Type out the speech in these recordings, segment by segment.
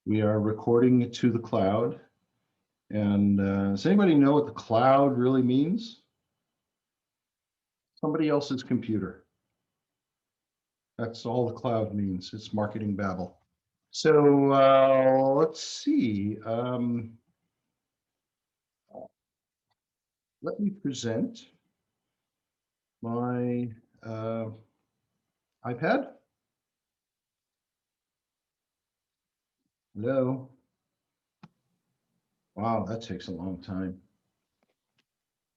We are recording it to the cloud. And does anybody know what the cloud really means? Somebody else's computer. That's all the cloud means. It's marketing babble. So let's see. Let me present my iPad. Hello. Wow, that takes a long time.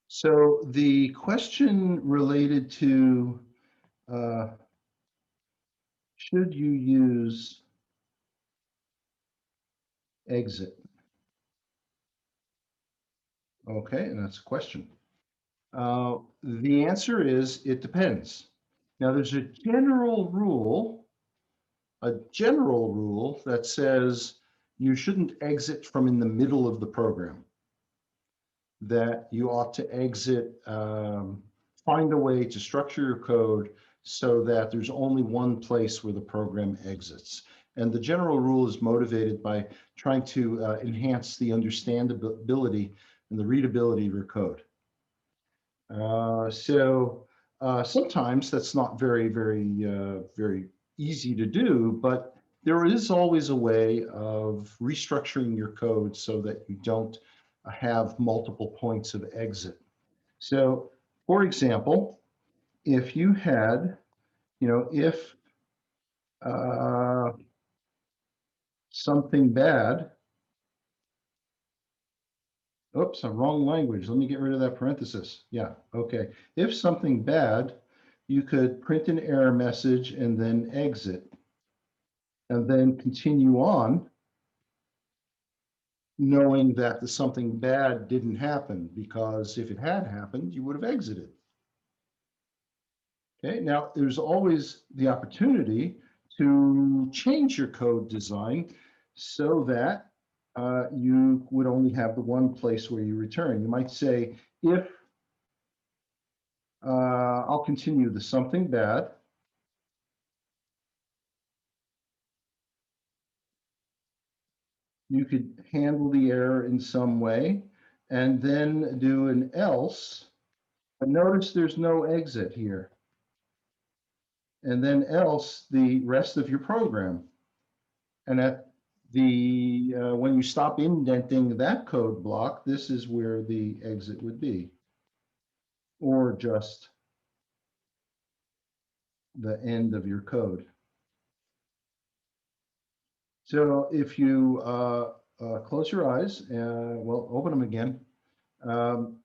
So the question related to should you use exit? Okay, and that's a question. The answer is it depends. Now there's a general rule that says you shouldn't exit from in the middle of the program. That you ought to exit, find a way to structure your code so that there's only one place where the program exits. And the general rule is motivated by trying to enhance the understandability and the readability of your code. Sometimes that's not very easy to do, but there is always a way of restructuring your code so that you don't have multiple points of exit. So, for example, if you had, if something bad, oops, a wrong language. Let me get rid of that parenthesis. Yeah, okay. If something bad, you could print an error message and then exit, and then continue on, knowing that the something bad didn't happen, because if it had happened, you would have exited. Okay, now there's always the opportunity to change your code design so that you would only have the one place where you return. You might say, if I'll continue the something bad, you could handle the error in some way and then do an else. But notice there's no exit here. And then else the rest of your program. And at the when you stop indenting that code block, this is where the exit would be, or just the end of your code. So if you close your eyes, well, open them again.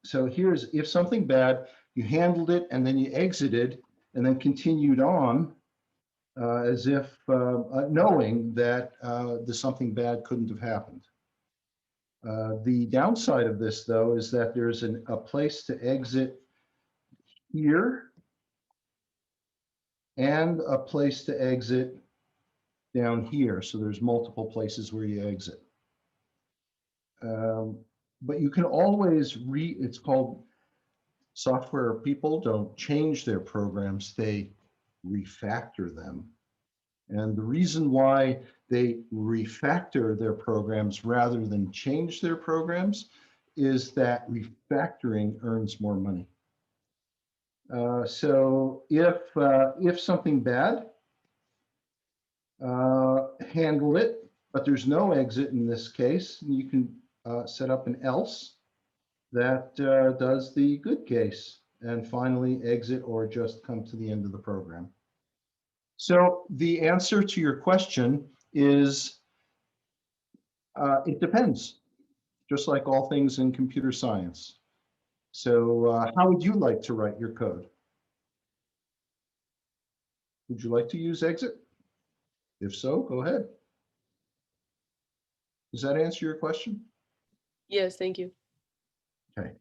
So here's if something bad, you handled it and then you exited and then continued on as if knowing that the something bad couldn't have happened. The downside of this, though, is that there's a place to exit here and a place to exit down here. So there's multiple places where you exit. But you can always it's called software people don't change their programs, they refactor them. And the reason why they refactor their programs rather than change their programs is that refactoring earns more money. So if something bad, handle it, but there's no exit in this case, you can set up an else that does the good case and finally exit or just come to the end of the program. So the answer to your question is it depends, just like all things in computer science. So how would you like to write your code? Would you like to use exit? If so, go ahead. Does that answer your question? Yes, thank you. Okay.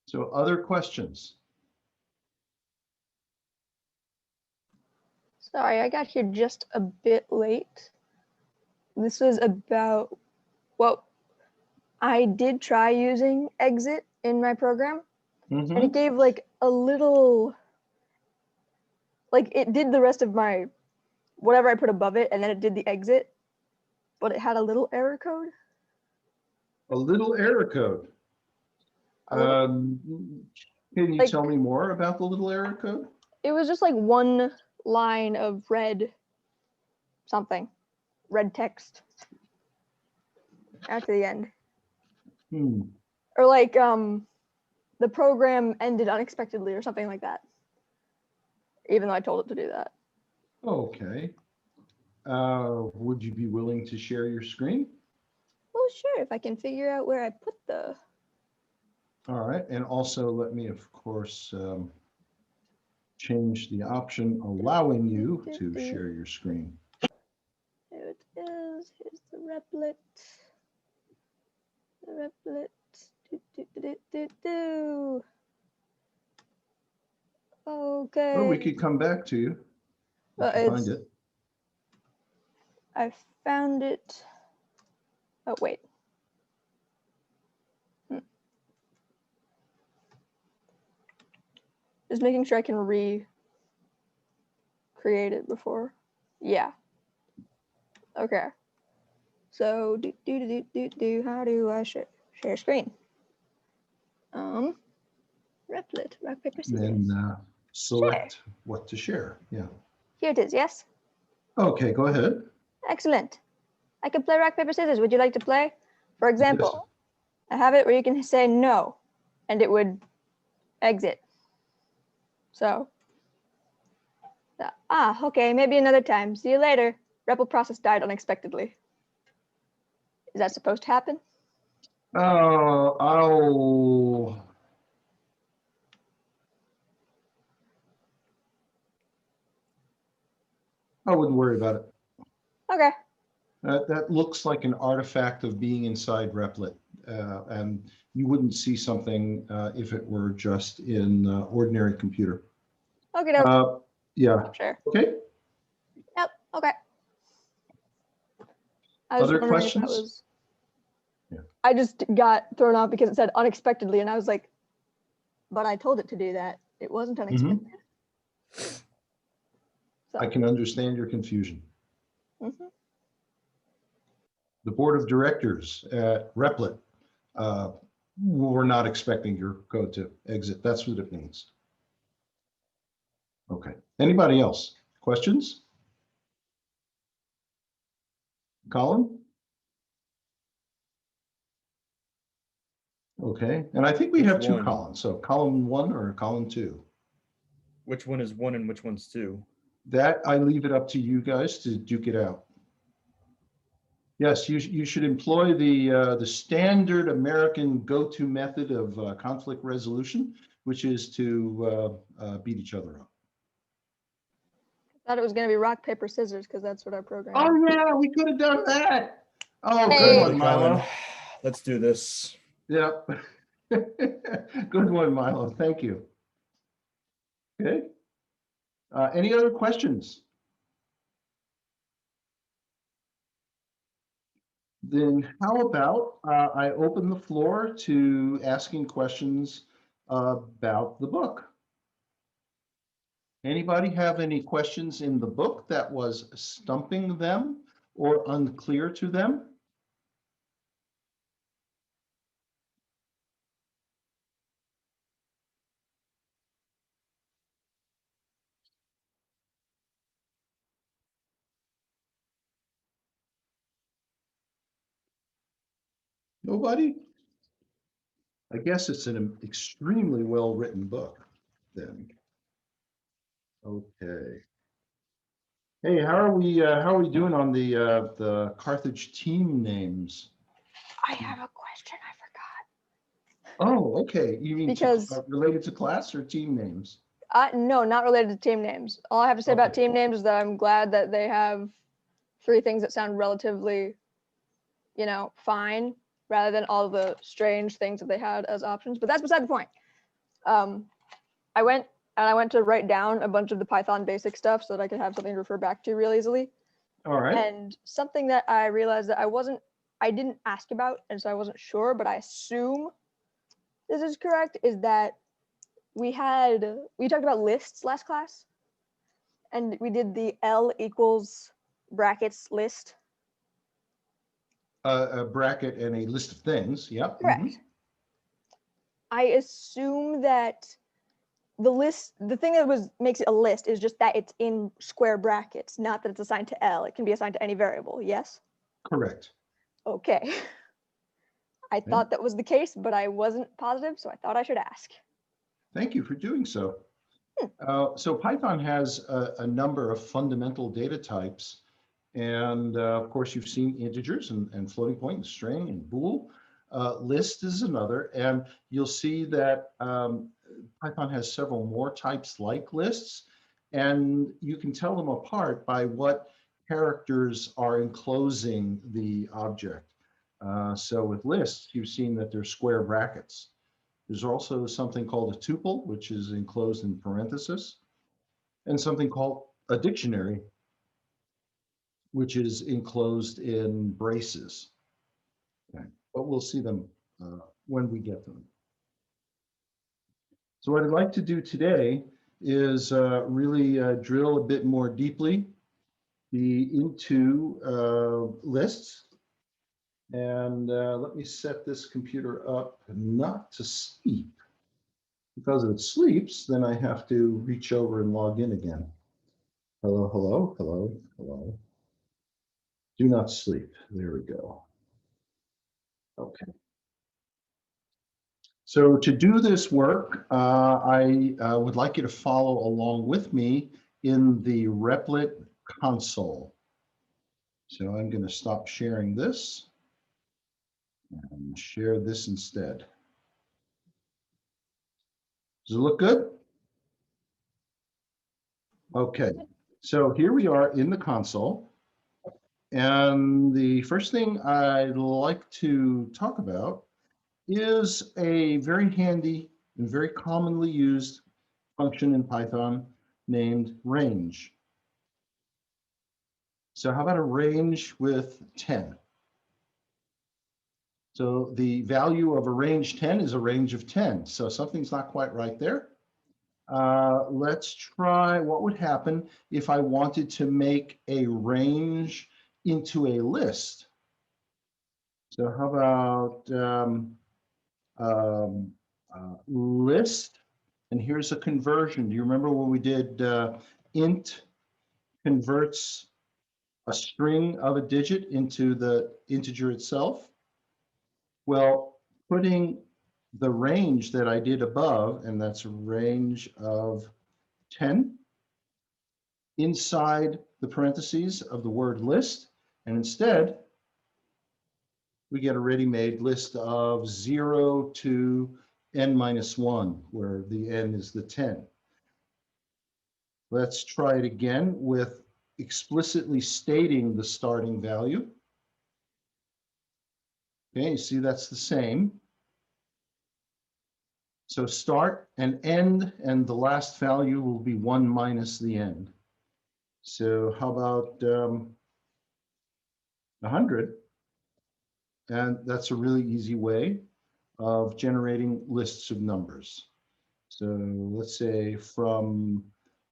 So other questions? Sorry, I got here just a bit late. This was about, well, I did try using exit in my program, and it gave like a little, like it did the rest of my, whatever I put above it, and then it did the exit. but it had a little error code. A little error code. A little- Can you Like- tell me more about the little error code? It was just like one line of red something, red text after the end. Or like the program ended unexpectedly or something like that. Even though I told it to do that. Okay. Would you be willing to share your screen? Well, sure, if I can figure out where I put the. All right, and also let me, of course, change the option allowing you to share your screen. There it is. Here's the replet. The replet. Okay. Well, we could come back to you if you find it. I found it. Oh, wait. Just making sure I can recreate it before. Yeah. Okay. So how do I share screen? Replet, rock, paper, scissors. Then select what to share. Yeah. Here it is, yes? Okay, go ahead. Excellent. I can play rock, paper, scissors. Would you like to play? For example, I have it where you can say no, and it would exit. So, okay, maybe another time. See you later. REPL process died unexpectedly. Is that supposed to happen? I wouldn't worry about it. Okay. That looks like an artifact of being inside Replit, and you wouldn't see something if it were just in ordinary computer. Okay. Yeah. Sure. Okay. Yep. Okay. I was Other wondering if that questions? was. Yeah. I just got thrown off because it said unexpectedly, and I was like, but I told it to do that. It wasn't unexpected. So. I can understand your confusion. The board of directors at Replit were not expecting your code to exit. That's what it means. Okay. Anybody else? Questions? Colin? Okay. And I think we have two columns. So column 1 or column 2? Which one is 1 and which one's 2? That I leave it up to you guys to duke it out. Yes, you should employ the standard American go-to method of conflict resolution, which is to beat each other up. I thought it was going to be rock, paper, scissors because that's what our program. Oh yeah, we could have done that. Oh, Hey. good one, Milo. Let's do this. Yep. Good one, Milo. Thank you. Okay. Any other questions? Then how about I open the floor to asking questions about the book? Anybody have any questions in the book that was stumping them or unclear to them? Nobody? I guess it's an extremely well-written book then. Okay. Hey, how are we doing on the Carthage team names? I have a question. I forgot. Oh, okay. You mean Because related to class or team names? No, not related to team names. All I have to say about team names is that I'm glad that they have 3 things that sound relatively, fine, rather than all the strange things that they had as options. But that's beside the point. I went to write down a bunch of the Python basic stuff so that I could have something to refer back to real easily. All right. And something that I realized that I didn't ask about, and so I wasn't sure, but I assume this is correct, is that we talked about lists last class, and we did the L equals brackets list. A bracket and a list of things. Yep. Correct. Mhm. I assume that the thing that makes it a list is just that it's in square brackets, not that it's assigned to L. It can be assigned to any variable. Yes. Correct. Okay. I Yeah. thought that was the case, but I wasn't positive, so I thought I should ask. Thank you for doing so. So Python has a number of fundamental data types. And of course, you've seen integers and floating point and string and bool. List is another. And you'll see that Python has several more types like lists. And you can tell them apart by what characters are enclosing the object. So with lists, you've seen that they're square brackets. There's also something called a tuple, which is enclosed in parentheses, and something called a dictionary, which is enclosed in braces. Okay. But we'll see them when we get to them. So what I'd like to do today is really drill a bit more deeply into lists. And let me set this computer up not to sleep. Because if it sleeps, then I have to reach over and log in again. Hello, hello, hello, hello. Do not sleep. There we go. Okay. So to do this work, I would like you to follow along with me in the Replit console. So I'm going to stop sharing this and share this instead. Does it look good? Okay, so here we are in the console. And the first thing I'd like to talk about is a very handy and very commonly used function in Python named range. So how about a range with 10? So the value of a range 10 is a range of 10. So something's not quite right there. Let's try what would happen if I wanted to make a range into a list. So how about list? And here's a conversion. Do you remember when we did int converts a string of a digit into the integer itself? Well, putting the range that I did above, and that's a range of 10, inside the parentheses of the word list, and instead we get a ready-made list of 0 to n-1, where the n is the 10. Let's try it again with explicitly stating the starting value. Okay, you see that's the same. So start and end, and the last value will be 1 minus the end. So how about 100? And that's a really easy way of generating lists of numbers. So let's say from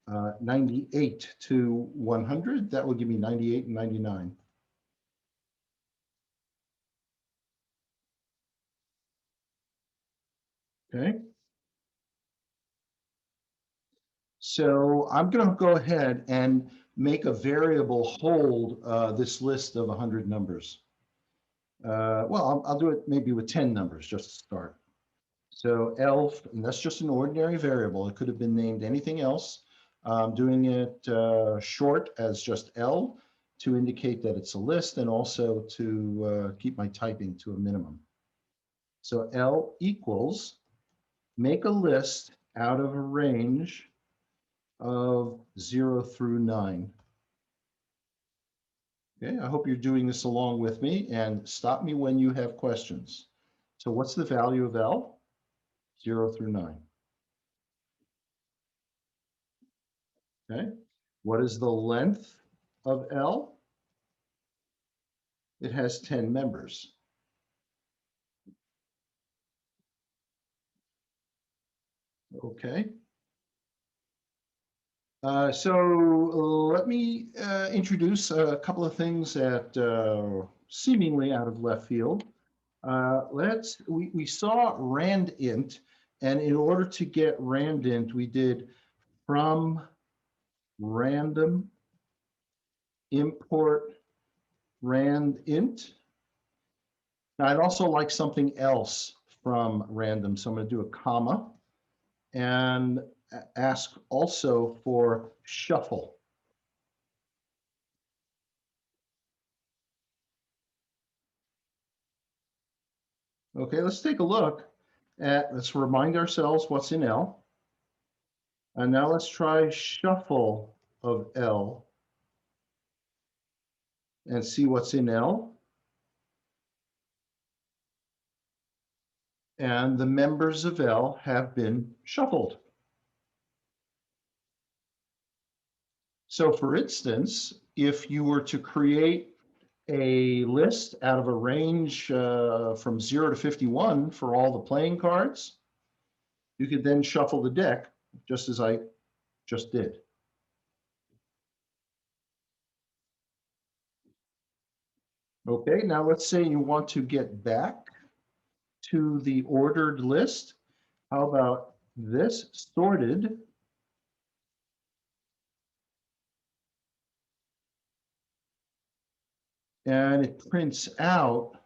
98 to 100, that will give me 98 and 99. Okay. So I'm going to go ahead and make a variable hold this list of 100 numbers. Well, I'll do it maybe with 10 numbers just to start. So elf, and that's just an ordinary variable. It could have been named anything else. I'm doing it short as just L to indicate that it's a list and also to keep my typing to a minimum. So L equals make a list out of a range of 0 through 9. Okay, I hope you're doing this along with me, and stop me when you have questions. So what's the value of L? 0 through 9. Okay, what is the length of L? It has 10 members. Okay. So let me introduce a couple of things that seemingly out of left field. We saw randint, and in order to get randint, we did from random import randint. Now I'd also like something else from random, so I'm going to do a comma and ask also for shuffle. Okay, let's take a look at, let's remind ourselves what's in L. And now let's try shuffle of L and see what's in L. And the members of L have been shuffled. So for instance, if you were to create a list out of a range from 0 to 51 for all the playing cards, you could then shuffle the deck just as I just did. Okay, now let's say you want to get back to the ordered list. How about this? Sorted. And it prints out,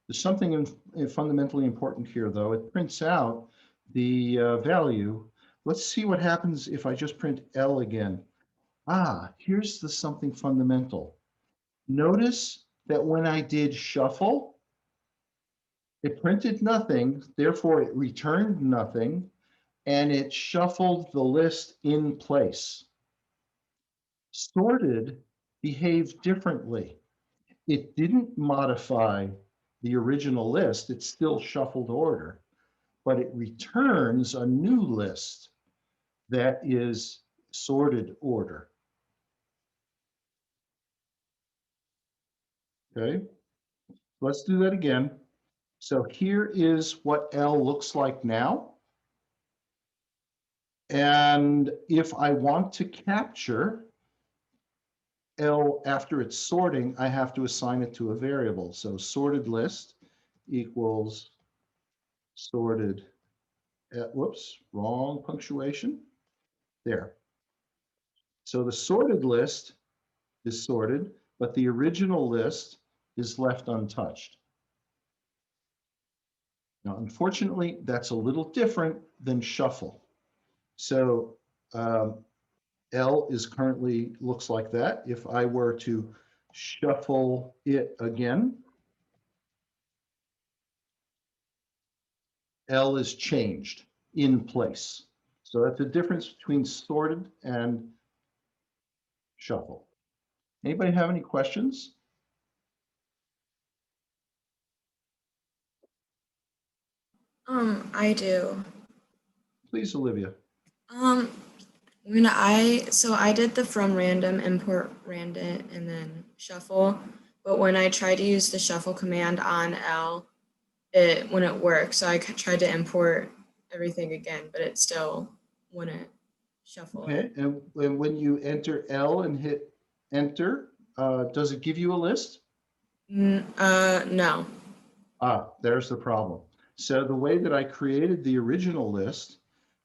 there's something fundamentally important here though. It prints out the value. Let's see what happens if I just print L again. Ah, here's the something fundamental. Notice that when I did shuffle, it printed nothing, therefore it returned nothing, and it shuffled the list in place. Sorted behaved differently. It didn't modify the original list, it's still shuffled order, but it returns a new list that is sorted order. Okay, let's do that again. So here is what L looks like now. And if I want to capture L after it's sorting, I have to assign it to a variable. So sorted list equals sorted, whoops, wrong punctuation. There. So the sorted list is sorted, but the original list is left untouched. Now, unfortunately, that's a little different than shuffle. So L is currently looks like that. If I were to shuffle it again, L is changed in place. So that's the difference between sorted and shuffle. Anybody have any questions? I do. Please, Olivia. When so I did the from random, import random, and then shuffle, but when I tried to use the shuffle command on L, it wouldn't work. So I tried to import everything again, but it still wouldn't shuffle Okay, it. and when you enter L and hit enter, does it give you a list? No. Ah, there's the problem. So the way that I created the original list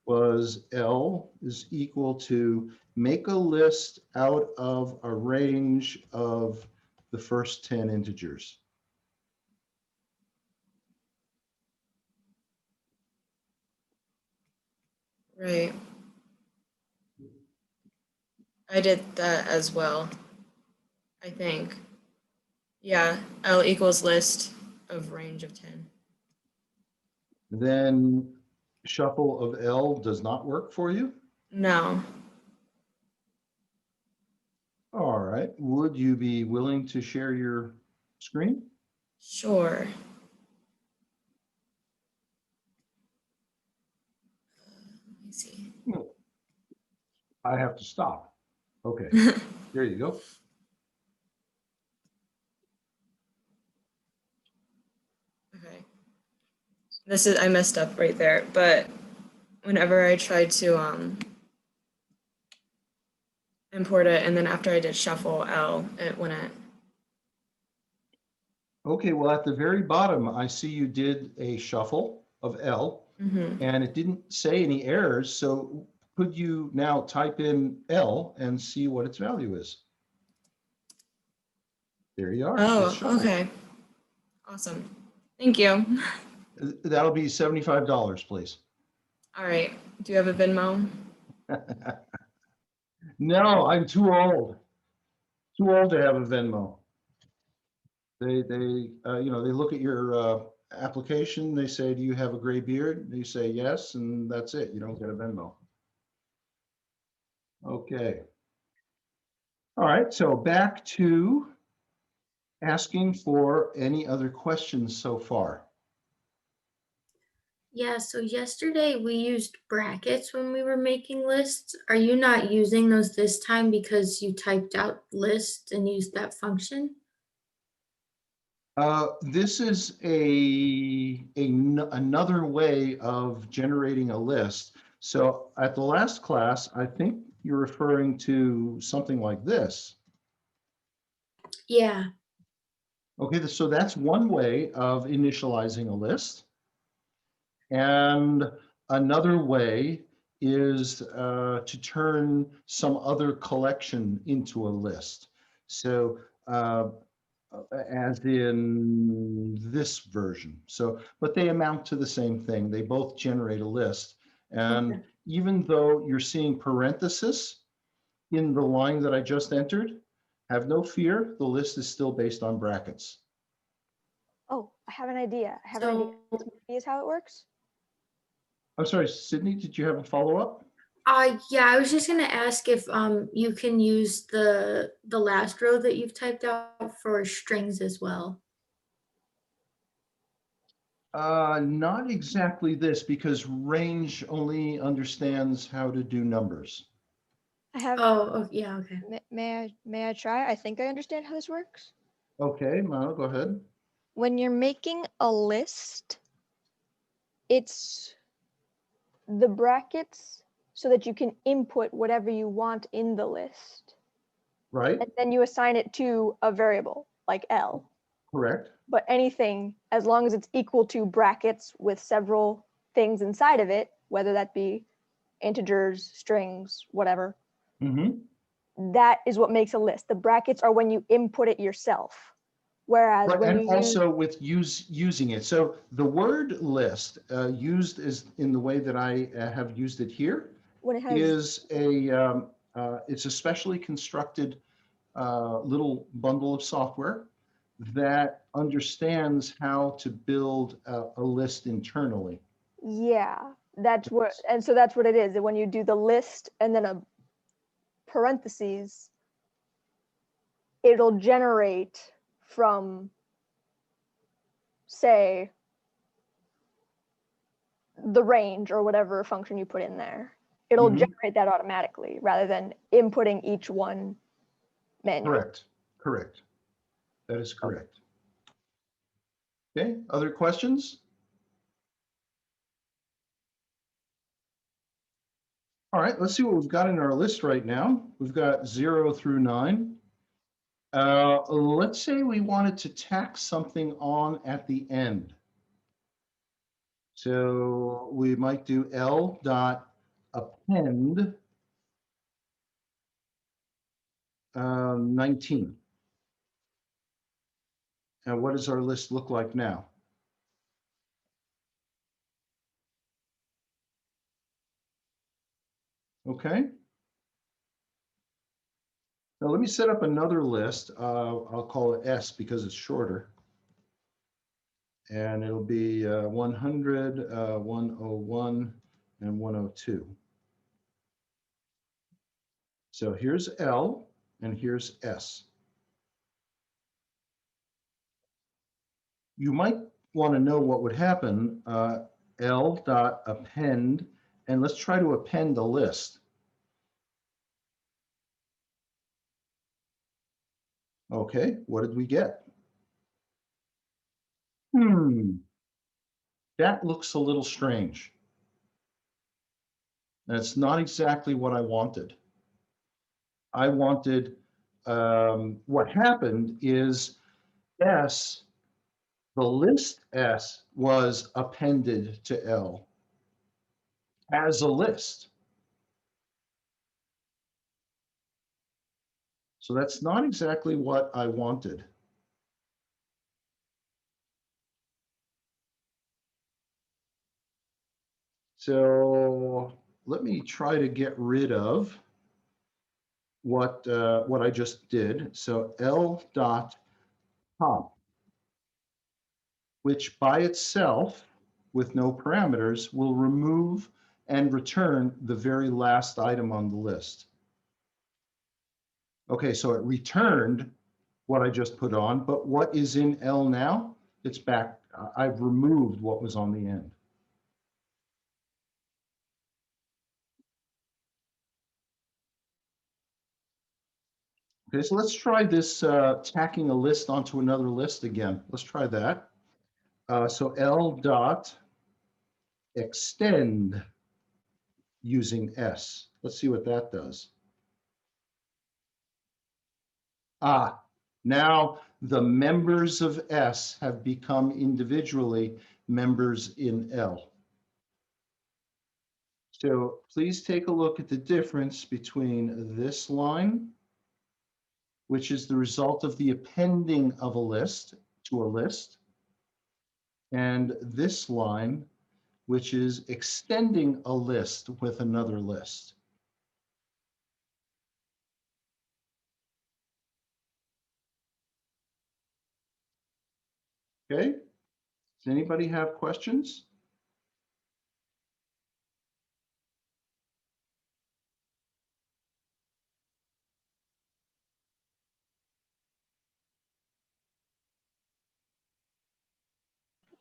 was L is equal to make a list out of a range of the first 10 integers. Right. I did that as well, I think. Yeah, L equals list of range of 10. Then shuffle of L does not work for you? No. All right. Would you be willing to share your screen? Sure. Let me see. I have to stop. Okay, there you go. Okay. I messed up right there, but whenever I tried to import it, and then after I did shuffle L, it wouldn't Okay, well, at the very bottom, I see you did a shuffle of L, Mm-hmm. and it didn't say any errors. So could you now type in L and see what its value is? There you are. It's Oh, shuffled. okay. Awesome. Thank you. That'll be $75, please. All right. Do you have a Venmo? No, I'm too old. Too old to have a Venmo. They they look at your application. They say, "Do you have a gray beard?" You say yes, and that's it. You don't get a Venmo. Okay. All right. So back to asking for any other questions so far. Yeah, so yesterday we used brackets when we were making lists. Are you not using those this time because you typed out list and used that function? This is another way of generating a list. So at the last class, I think you're referring to something like this. Yeah. Okay, so that's one way of initializing a list. And another way is to turn some other collection into a list. So as in this version. So, but they amount to the same thing. They both generate a list. And Okay. even though you're seeing parenthesis in the line that I just entered, have no fear, the list is still based on brackets. Oh, I have an idea. I have an idea. So, Is how it works? I'm sorry, Sydney, did you have a follow-up? yeah, I was just gonna ask if you can use the last row that you've typed out for strings as well. Not exactly this, because range only understands how to do numbers. I have. Oh, yeah, okay. May I try? I think I understand how this works. Okay, Mano, go ahead. When you're making a list, it's the brackets so that you can input whatever you want in the list. Right, And then you assign it to a variable like L. correct. But anything, as long as it's equal to brackets with several things inside of it, whether that be integers, strings, whatever, that is what makes a list. The brackets are when you input it yourself. Whereas Right, when and you use, also with using it. So the word list used is in the way that I have used it here when it has, is it's a specially constructed little bundle of software that understands how to build a list internally. yeah, that's what, and so that's what it is. That when you do the list and then a parentheses, it'll generate from, say, the range or whatever function you put in there. It'll Mhm. generate that automatically rather than inputting each one manually. Correct. That is correct. Okay, other questions? All right, let's see what we've got in our list right now. We've got 0 through 9. Let's say we wanted to tack something on at the end. So we might do L dot append 19. And what does our list look like now? Okay. Now let me set up another list. I'll call it S because it's shorter. And it'll be 100, 101, and 102. So here's L and here's S. You might want to know what would happen. L dot append, and let's try to append a list. Okay, what did we get? That looks a little strange. That's not exactly what I wanted. I wanted, what happened is S The list S was appended to L as a list. So that's not exactly what I wanted. So let me try to get rid of what I just did. So L dot top, which by itself, with no parameters, will remove and return the very last item on the list. Okay, so it returned what I just put on, but what is in L now? It's back. I've removed what was on the end. Okay, so let's try this tacking a list onto another list again. Let's try that. So L dot extend using S. Let's see what that does. Ah, now the members of S have become individually members in L. So please take a look at the difference between this line, which is the result of the appending of a list to a list, and this line, which is extending a list with another list. Okay, does anybody have questions?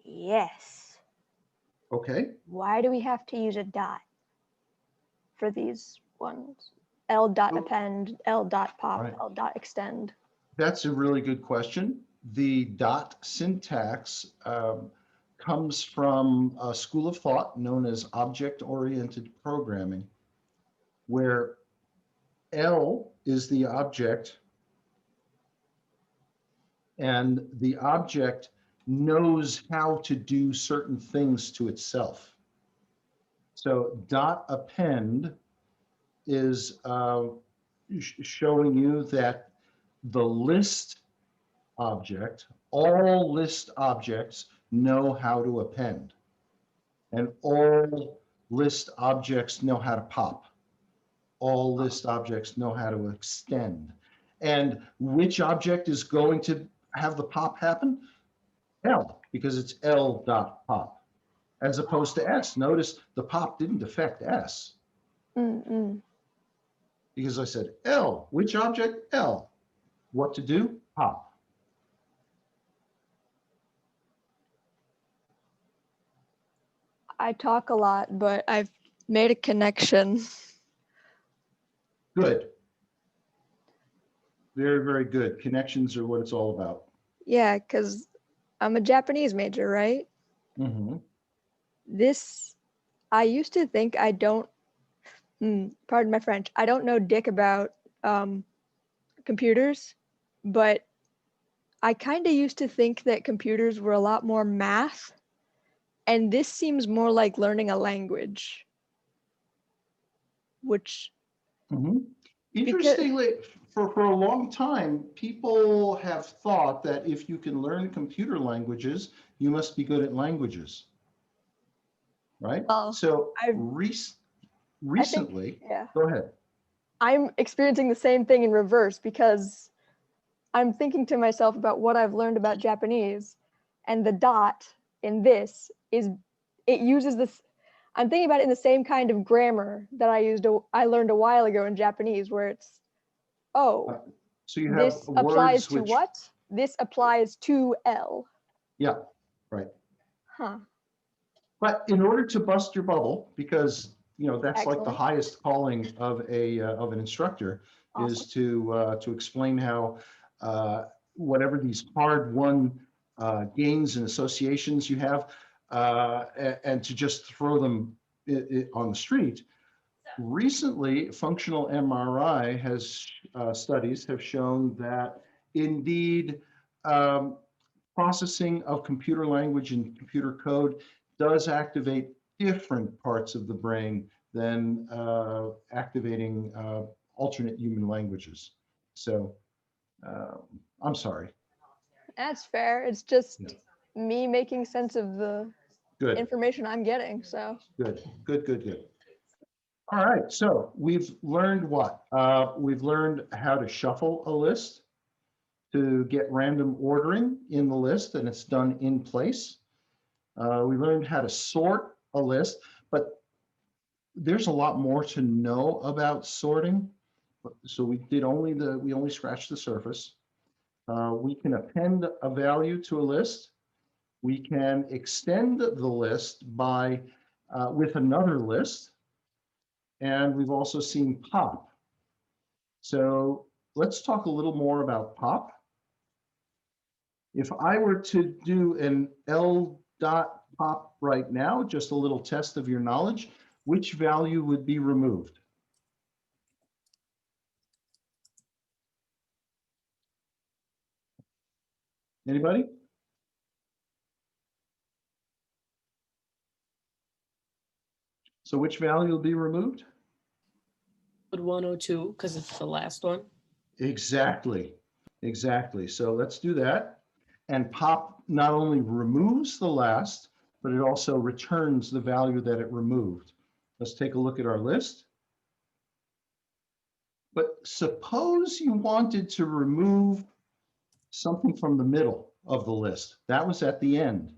Yes. Okay, Why do we have to use a dot for these ones? L dot Oh. append, L dot pop, Right. L dot extend. that's a really good question. The dot syntax comes from a school of thought known as object-oriented programming, where L is the object, and the object knows how to do certain things to itself. So dot append is showing you that the list object, all list objects know how to append, and all list objects know how to pop. All list objects know how to extend. And which object is going to have the pop happen? L, because it's L dot pop, as opposed to S. Notice the pop didn't affect S, because I said L. Which object? L. What to do? Pop. I talk a lot, but I've made a connection. Good. Very, very good. Connections are what it's all about. Yeah, because I'm a Japanese major, right? Mm-hmm. I used to think I don't, pardon my French, I don't know dick about computers, but I kind of used to think that computers were a lot more math, and this seems more like learning a language, which Mm-hmm. because Interestingly, for a long time, people have thought that if you can learn computer languages, you must be good at languages, right? well, So I think, recently, yeah, go ahead. I'm experiencing the same thing in reverse because I'm thinking to myself about what I've learned about Japanese, and the dot in this it uses this. I'm thinking about it in the same kind of grammar that I learned a while ago in Japanese, where it's, oh, So you have this applies words to which, what? This applies to L. yeah, right. Huh. But in order to bust your bubble, because that's like the Excellent. highest calling of an instructor, Awesome. is to explain how whatever these hard-won gains and associations you have, and to just throw them on the street. Recently, functional MRI studies have shown that indeed processing of computer language and computer code does activate different parts of the brain than activating alternate human languages. So I'm sorry. That's fair. It's just Yeah. me making sense of the Good, information I'm getting. So good, good, good, good. All right, so we've learned what? We've learned how to shuffle a list, to get random ordering in the list, and it's done in place. We learned how to sort a list, but there's a lot more to know about sorting. So we only scratched the surface. We can append a value to a list. We can extend the list by with another list. And we've also seen pop. So let's talk a little more about pop. If I were to do an L dot pop right now, just a little test of your knowledge, which value would be removed? Anybody? So which value will be removed? But 102, because it's the last one. Exactly, exactly. So let's do that. And pop not only removes the last, but it also returns the value that it removed. Let's take a look at our list. But suppose you wanted to remove something from the middle of the list. That was at the end.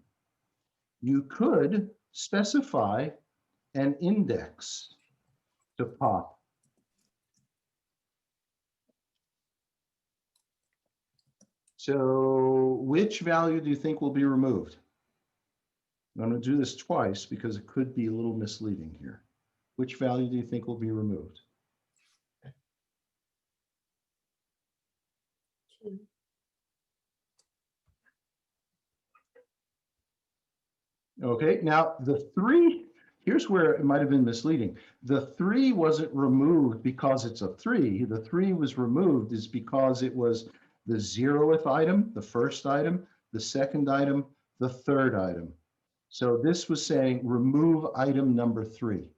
You could specify an index to pop. So which value do you think will be removed? I'm going to do this twice because it could be a little misleading here. Which value do you think will be removed? Okay, now the 3, here's where it might have been misleading. The 3 wasn't removed because it's a 3. The 3 was removed is because it was the 0th item, the first item, the second item, the third item. So this was saying remove item number 3.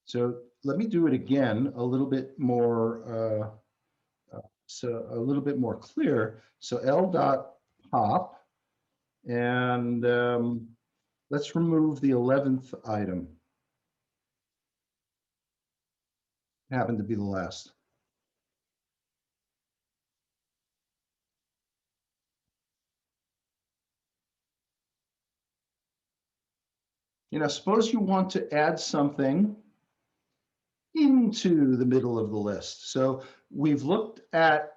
So let me do it again a little bit more, so a little bit more clear. So L dot pop. And let's remove the 11th item. Happened to be the last. Suppose you want to add something into the middle of the list. So we've looked at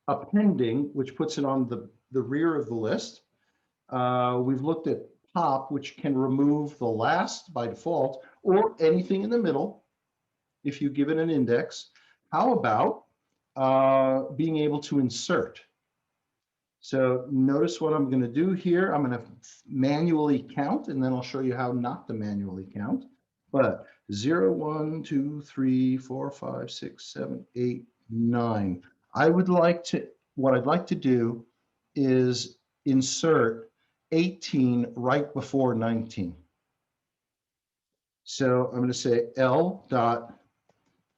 appending, which puts it on the rear of the list. We've looked at pop, which can remove the last by default, or anything in the middle if you give it an index. How about being able to insert? So notice what I'm going to do here. I'm going to manually count, and then I'll show you how not to manually count. But 0, 1, 2, 3, 4, 5, 6, 7, 8, 9. What I'd like to do is insert 18 right before 19. So I'm going to say L dot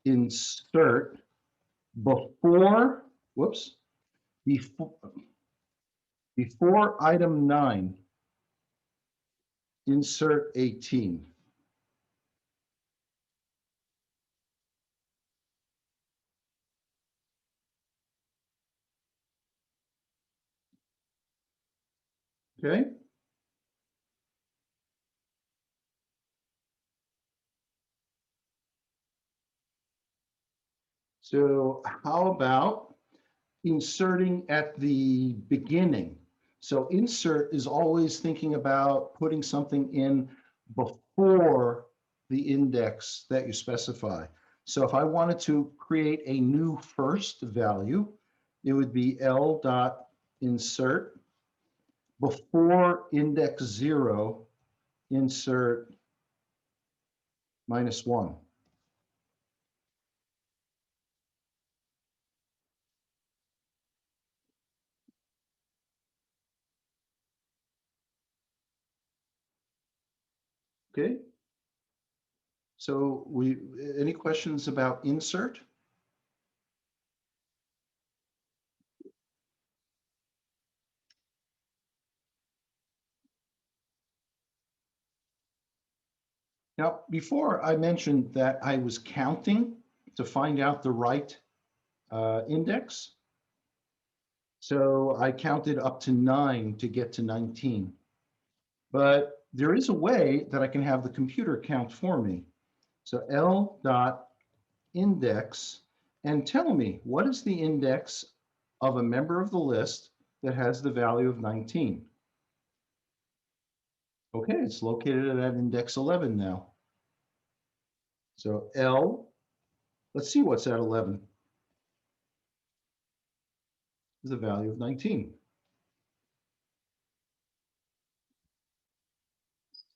insert before, whoops, before item 9, insert 18. Okay. So how about inserting at the beginning? So insert is always thinking about putting something in before the index that you specify. So if I wanted to create a new first value, it would be L dot insert before index 0, insert -1. Okay. So any questions about insert? Now, before I mentioned that I was counting to find out the right index. So I counted up to 9 to get to 19. But there is a way that I can have the computer count for me. So L dot index, and tell me, what is the index of a member of the list that has the value of 19? Okay, it's located at index 11 now. So L, let's see what's at 11. Is the value of 19.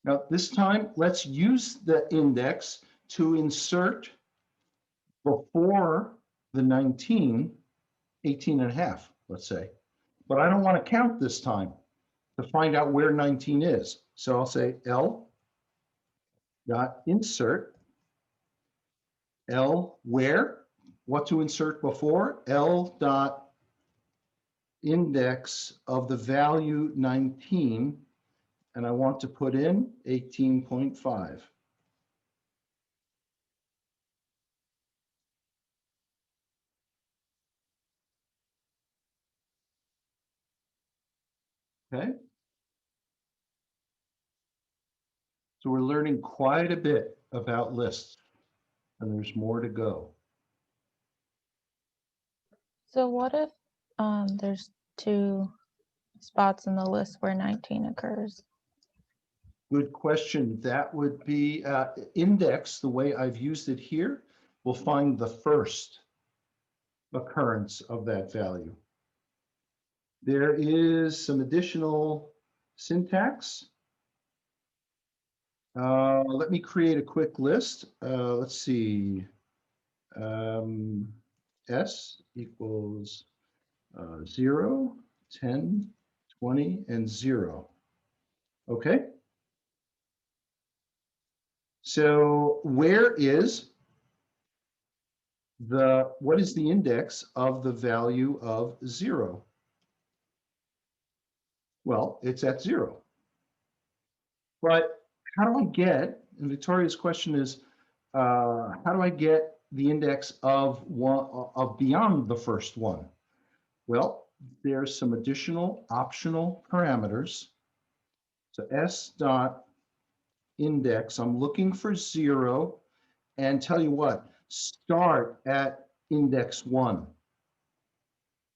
Now, this time, let's use the index to insert before the 19, 18 and a half, let's say. But I don't want to count this time to find out where 19 is. So I'll say L dot insert, L where, what to insert before, L dot index of the value 19, and I want to put in 18.5. Okay. So we're learning quite a bit about lists, and there's more to go. So what if there's 2 spots in the list where 19 occurs? Good question. That would be index, the way I've used it here, will find the first occurrence of that value. There is some additional syntax. Let me create a quick list. Let's see. S equals 0, 10, 20, and 0. Okay. So where is what is the index of the value of 0? Well, it's at 0. But how do I get, and Victoria's question is, how do I get the index of beyond the first one? Well, there's some additional optional parameters. So S dot index, I'm looking for 0, and tell you what, start at index 1.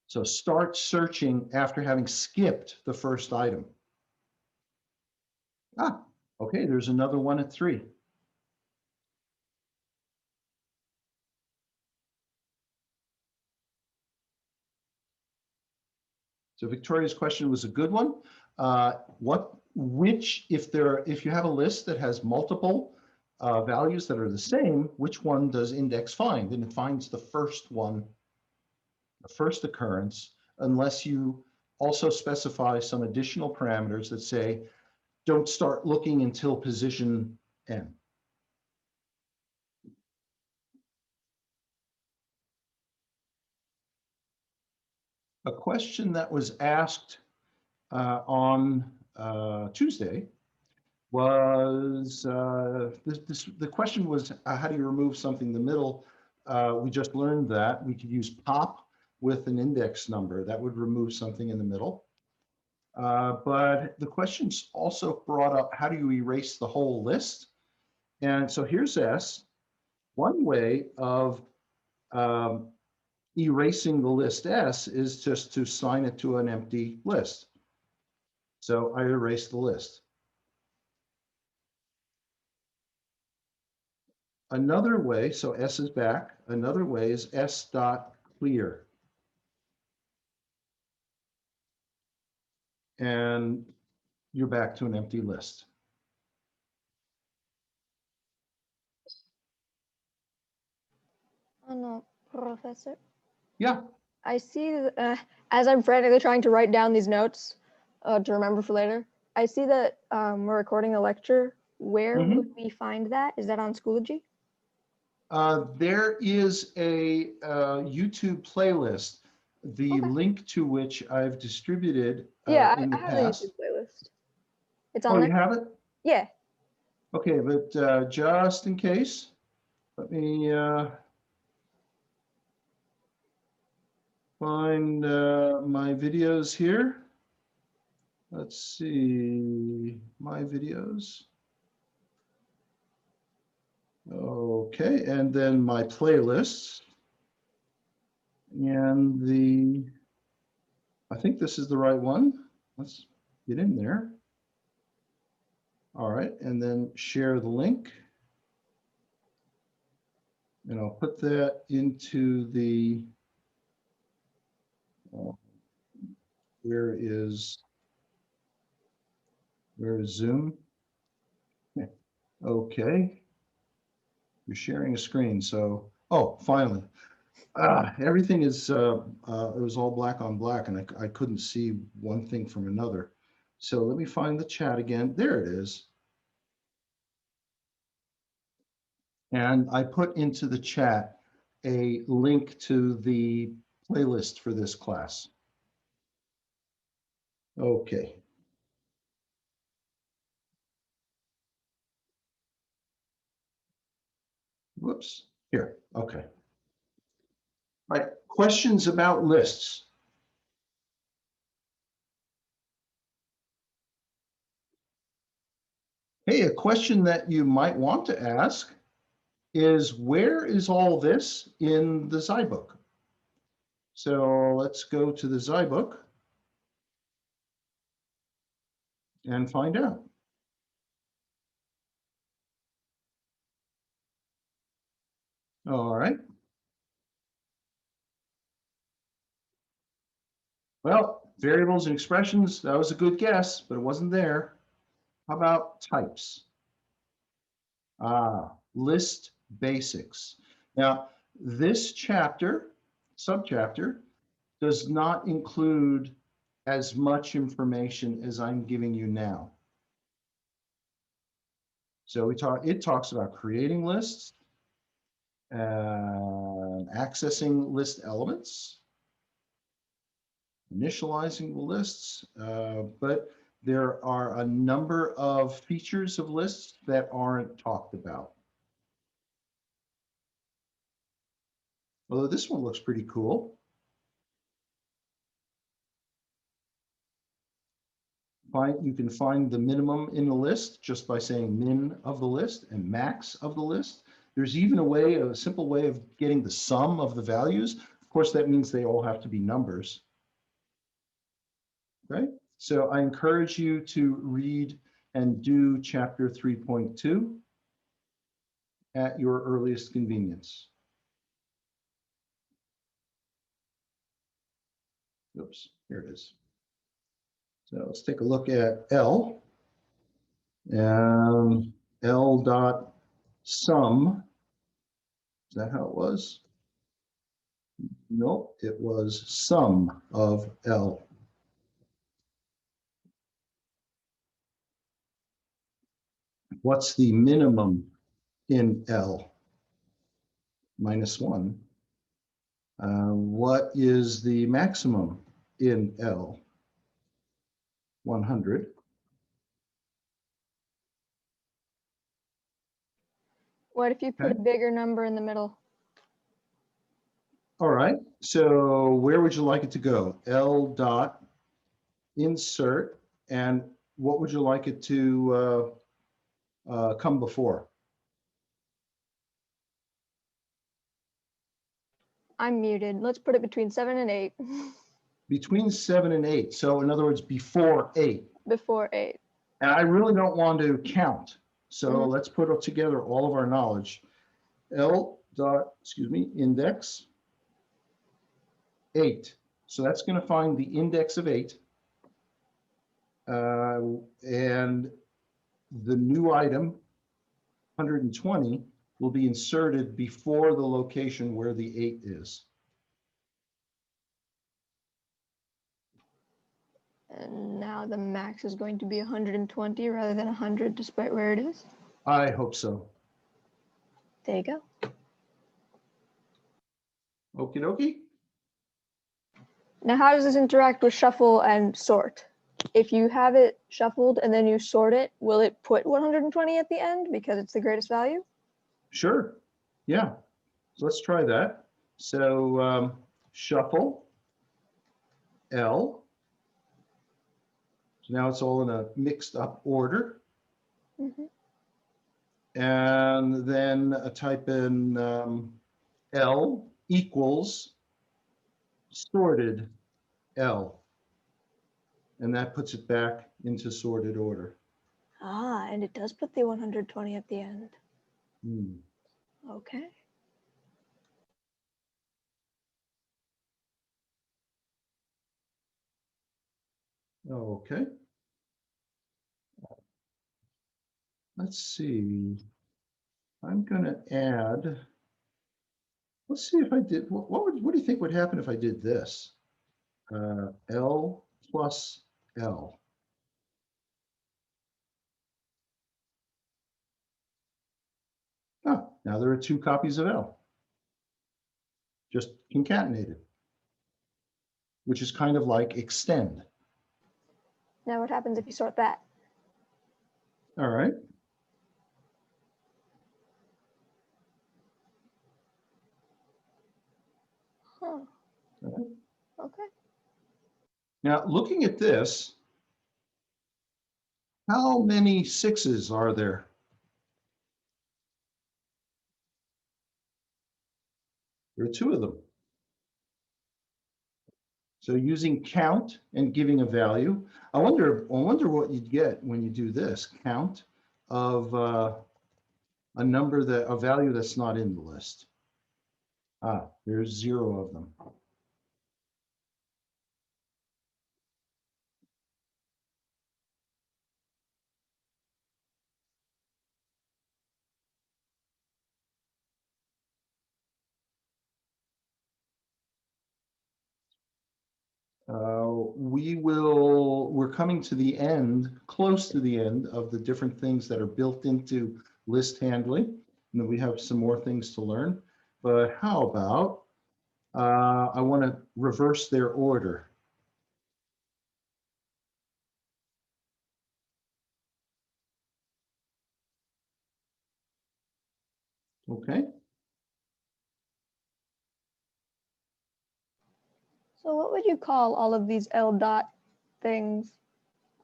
So start searching after having skipped the first item. Ah, okay, there's another one at 3. So Victoria's question was a good one. If you have a list that has multiple values that are the same, which one does index find? And it finds the first one, the first occurrence, unless you also specify some additional parameters that say, don't start looking until position N. A question that was asked on Tuesday was, the question was, how do you remove something in the middle? We just learned that we could use pop with an index number that would remove something in the middle. But the questions also brought up, how do you erase the whole list? And so here's S. One way of erasing the list S is just to assign it to an empty list. So I erase the list. Another way, so S is back. Another way is S dot clear. And you're back to an empty list. Oh no, Professor. Yeah. I see, as I'm frantically trying to write down these notes to remember for later, I see that we're recording a lecture Where Mhm. would we find that? Is that on Schoology? There is a YouTube playlist, the Okay. link to which I've distributed Yeah, in I the have a past. YouTube playlist. It's Oh, on you there? have it? Yeah. Okay, but just in case, let me find my videos here. Let's see, my videos. Okay, and then my playlists. And I think this is the right one. Let's get in there. All right, and then share the link. And I'll put that into the, where is Zoom? Yeah. Okay. You're sharing a screen, so, oh, finally. Everything is, it was all black on black and I couldn't see one thing from another. So let me find the chat again. There it is. And I put into the chat a link to the playlist for this class. Okay. Whoops. Here. Okay. All right. Questions about lists? Hey, a question that you might want to ask is, where is all this in the Zybook? So let's go to the Zybook and find out. All right. Well, variables and expressions, that was a good guess, but it wasn't there. How about types? List basics. Now, this chapter, subchapter, does not include as much information as I'm giving you now. So it talks about creating lists, accessing list elements, initializing the lists, but there are a number of features of lists that aren't talked about. Although this one looks pretty cool. You can find the minimum in the list just by saying min of the list and max of the list. There's even a simple way of getting the sum of the values. Of course, that means they all have to be numbers. Right? So I encourage you to read and do chapter 3.2 at your earliest convenience. Oops, here it is. So let's take a look at L. And L dot sum. Is that how it was? Nope, it was sum of L. What's the minimum in L? -1. What is the maximum in L? 100. What if you put Okay. a bigger number in the middle? All right, so where would you like it to go? L dot insert, and what would you like it to come before? I'm muted. Let's put it between 7 and 8. Between 7 and 8. So in other words, before 8. Before 8. And I really don't want to count. So Mhm. let's put together all of our knowledge. L dot, index 8. So that's going to find the index of 8. And the new item, 120, will be inserted before the location where the 8 is. And now the max is going to be 120 rather than 100, despite where it is. I hope so. There you go. Okie dokie. Now, how does this interact with shuffle and sort? If you have it shuffled and then you sort it, will it put 120 at the end because it's the greatest value? Sure. Yeah. So let's try that. So shuffle L. So now it's all in a mixed up order. Mhm. And then type in L equals sorted L. And that puts it back into sorted order. Ah, and it does put the 120 at the end. Hmm. Okay. Okay. Let's see. I'm going to add. Let's see if I did. What do you think would happen if I did this? L plus L. Oh, now there are two copies of L, just concatenated, which is kind of like extend. Now what happens if you sort that? All right. Huh. Okay. Now, looking at this, how many sixes are there? There are two of them. So using count and giving a value, I wonder what you'd get when you do this count of a value that's not in the list. Ah, there's 0 of them. We're coming to the end, close to the end of the different things that are built into list handling. And then we have some more things to learn. But how about, I want to reverse their order. Okay. So what would you call all of these L dot things?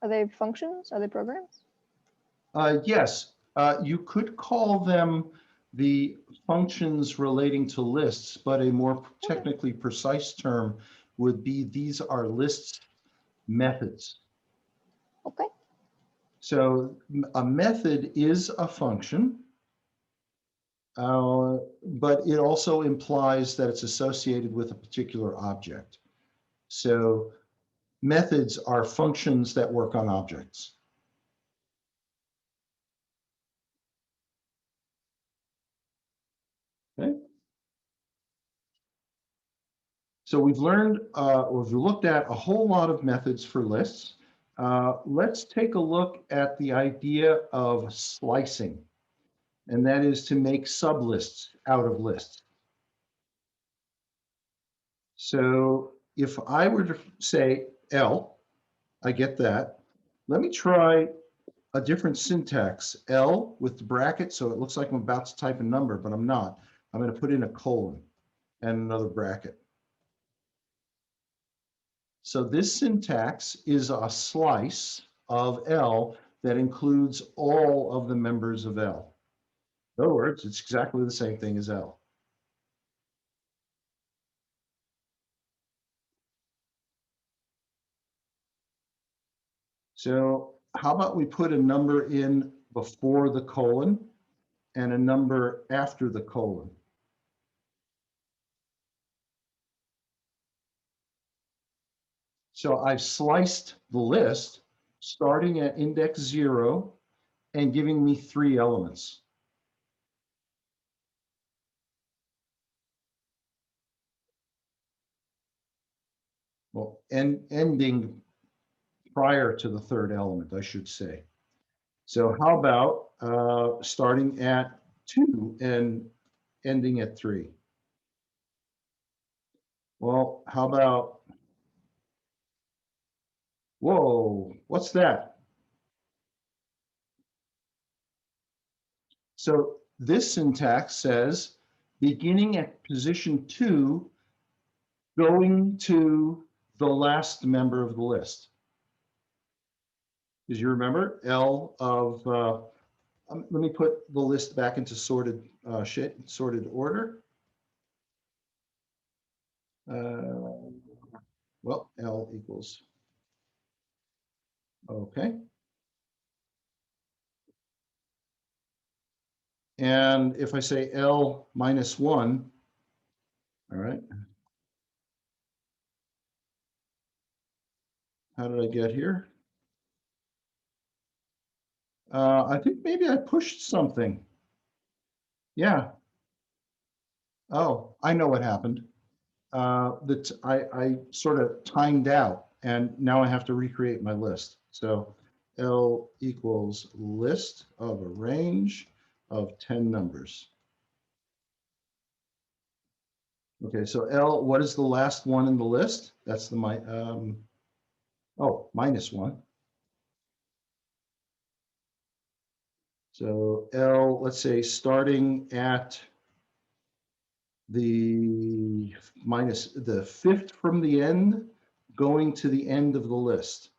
Are they functions? Are they programs? Yes, you could call them the functions relating to lists, but a more technically precise term would be these are lists methods. Okay. So a method is a function, but it also implies that it's associated with a particular object. So methods are functions that work on objects. Okay. So we've learned, or we've looked at a whole lot of methods for lists. Let's take a look at the idea of slicing, and that is to make sublists out of lists. So if I were to say L, I get that. Let me try a different syntax, L with the bracket, so it looks like I'm about to type a number, but I'm not. I'm going to put in a colon and another bracket. So this syntax is a slice of L that includes all of the members of L. In other words, it's exactly the same thing as L. So how about we put a number in before the colon and a number after the colon? So I've sliced the list starting at index 0 and giving me 3 elements. Well, and ending prior to the third element, I should say. So how about starting at 2 and ending at 3? Well, how about, whoa, what's that? So this syntax says beginning at position 2, going to the last member of the list. Because you remember L of, let me put the list back into sorted order. Well, L equals, okay. And if I say L minus 1, all right. How did I get here? I think maybe I pushed something. Yeah. Oh, I know what happened. That I sort of timed out, and now I have to recreate my list. So L equals list of a range of 10 numbers. Okay, so L, what is the last one in the list? That's the minus 1. So L, let's say starting at the 5th from the end, going to the end of the list.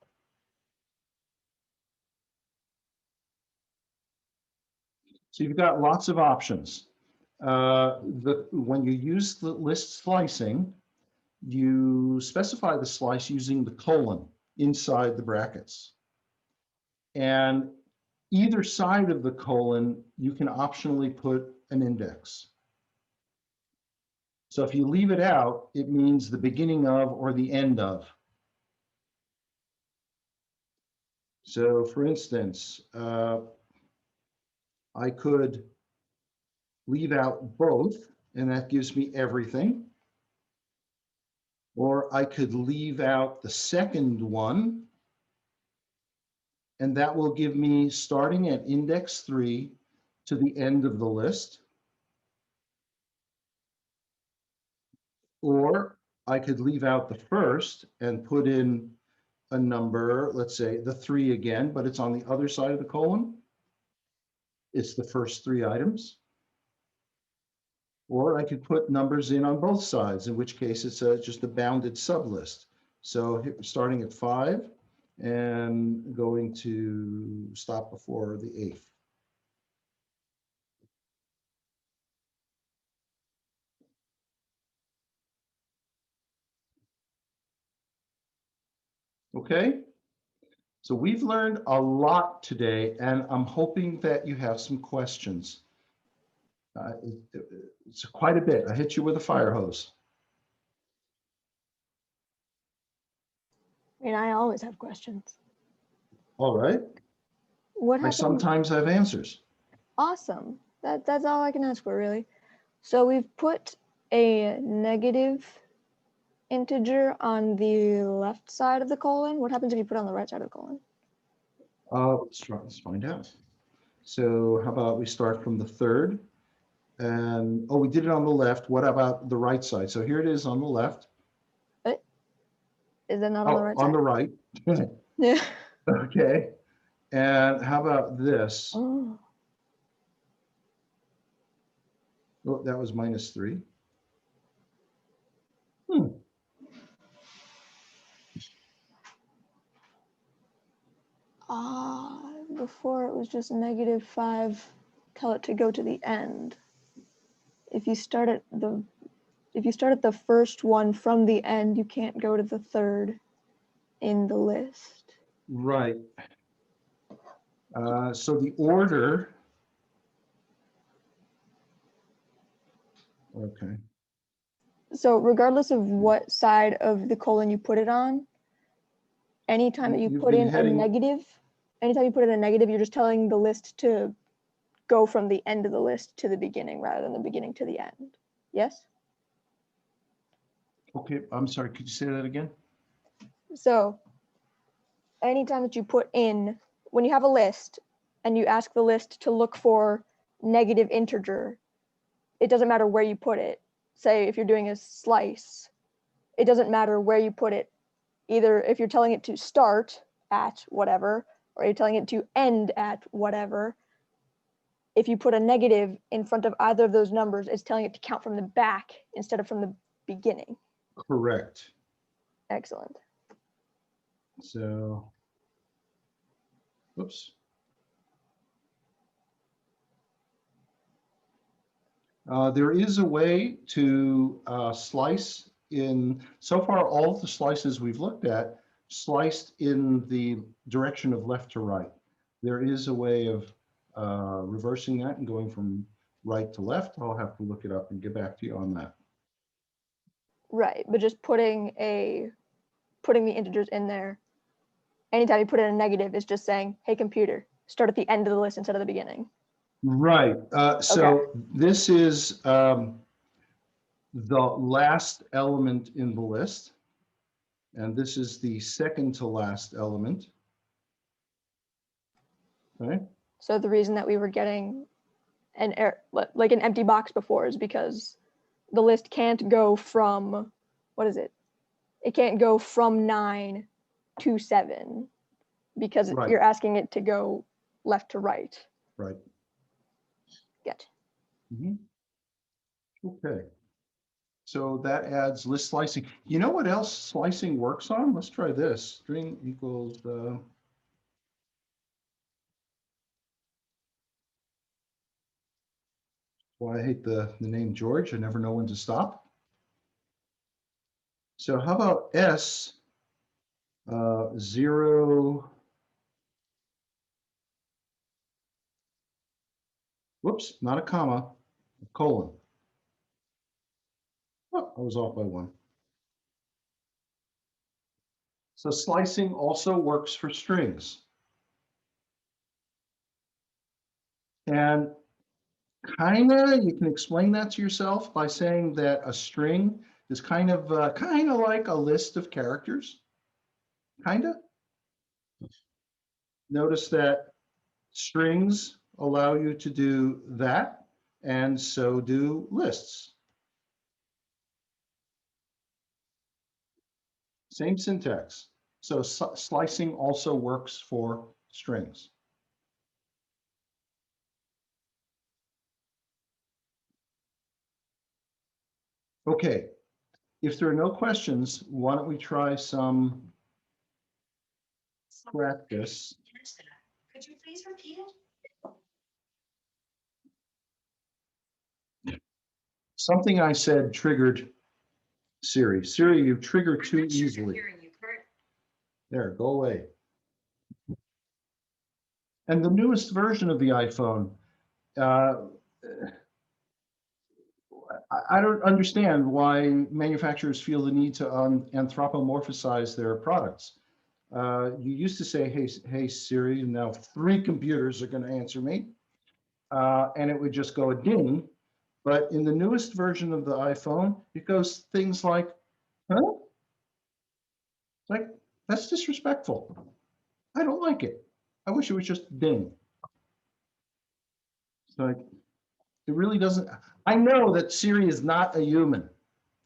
So you've got lots of options. When you use the list slicing, you specify the slice using the colon inside the brackets. And either side of the colon, you can optionally put an index. So if you leave it out, it means the beginning of or the end of. So for instance, I could leave out both, and that gives me everything. Or I could leave out the second one, and that will give me starting at index 3 to the end of the list. Or I could leave out the first and put in a number, let's say the 3 again, but it's on the other side of the colon. It's the first 3 items. Or I could put numbers in on both sides, in which case it's just a bounded sublist. So starting at 5 and going to stop before the 8th. Okay, so we've learned a lot today, and I'm hoping that you have some questions. It's quite a bit. I hit you with a fire hose. I mean, I always have questions. All right. What I happened? sometimes have answers. Awesome. That's all I can ask for, really. So we've put a negative integer on the left side of the colon. What happens if you put it on the right side of the colon? Let's find out. So how about we start from the 3rd? And we did it on the left. What about the right side? So here it is on the left. Is it not on the right on side? the right. Yeah. Okay. And how about this? Oh. Oh, that was minus 3. Before it was just -5, tell it to go to the end. If you start at the first one from the end, you can't go to the 3rd in the list. Right. So the order. Okay. So regardless of what side of the colon you put it on, anytime that you You've put been in a negative, you're just telling the list to go from the end of the list to the beginning rather than the beginning to the end. Yes? Okay, I'm sorry, could you say that again? So anytime that you put in, when you have a list and you ask the list to look for negative integer, it doesn't matter where you put it. Say if you're doing a slice, it doesn't matter where you put it. Either if you're telling it to start at whatever, or you're telling it to end at whatever, if you put a negative in front of either of those numbers, it's telling it to count from the back instead of from the beginning. Correct. Excellent. So, whoops. There is a way to slice in, so far all of the slices we've looked at sliced in the direction of left to right. There is a way of reversing that and going from right to left. I'll have to look it up and get back to you on that. Right, but just putting the integers in there, anytime you put in a negative, it's just saying, hey computer, start at the end of the list instead of the beginning. Right. So this is the last element in the list. And this is the second to last element. Okay. So the reason that we were getting an error, like an empty box before, is because the list can't go from, what is it? It can't go from 9 to 7 because Right. you're asking it to go left to right. Right. Get. Mhm. Okay. So that adds list slicing. You know what else slicing works on? Let's try this. String equals well, I hate the name George. I never know when to stop. So how about S 0, whoops, not a comma, a colon. Oh, I was off by 1. So slicing also works for strings. And you can explain that to yourself by saying that a string is kind of like a list of characters. Notice that strings allow you to do that, and so do lists. Same syntax. So slicing also works for strings. Okay, if there are no questions, why don't we try some practice? Could you please repeat it? Something I said triggered Siri. Siri, you trigger too easily. There, go away. And the newest version of the iPhone, I don't understand why manufacturers feel the need to anthropomorphize their products. You used to say, hey Siri, and now 3 computers are going to answer me. And it would just go a ding. But in the newest version of the iPhone, it goes things like, huh? Like, that's disrespectful. I don't like it. I wish it was just ding. It's like, it really doesn't. I know that Siri is not a human,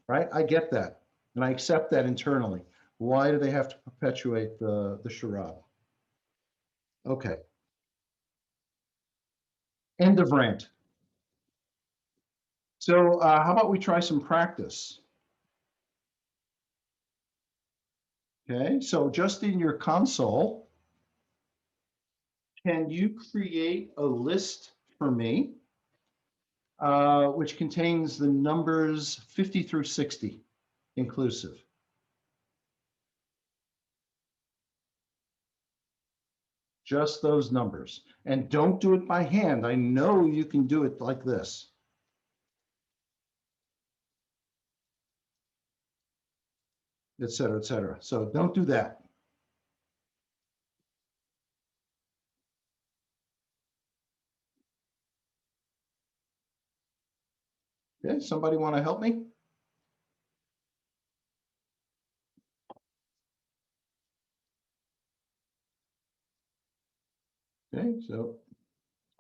right? I get that. And I accept that internally. Why do they have to perpetuate the charade? Okay. End of rant. So how about we try some practice? Okay, so just in your console, can you create a list for me, which contains the numbers 50 through 60 inclusive? Just those numbers. And don't do it by hand. I know you can do it like this. Et cetera, et cetera. So don't do that. Okay, somebody want to help me? Okay, so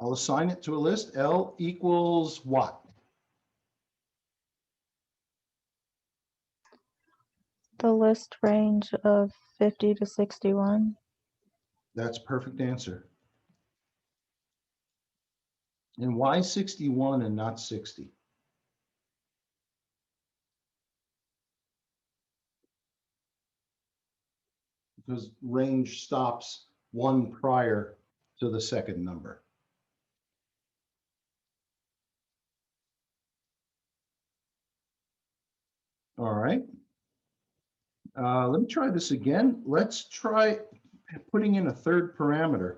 I'll assign it to a list. L equals what? The list range of 50 to 61. That's a perfect answer. And why 61 and not 60? Because range stops one prior to the second number. All right. Let me try this again. Let's try putting in a third parameter.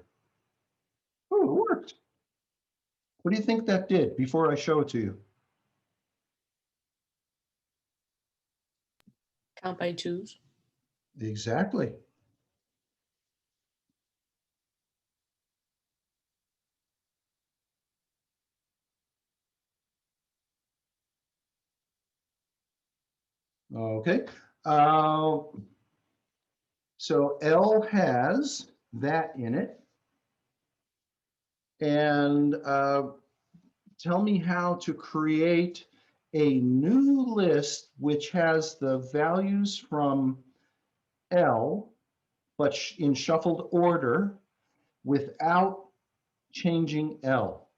Oh, it worked. What do you think that did before I show it to you? Count by twos. Exactly. Okay. So L has that in it. And tell me how to create a new list which has the values from L, but in shuffled order without changing L.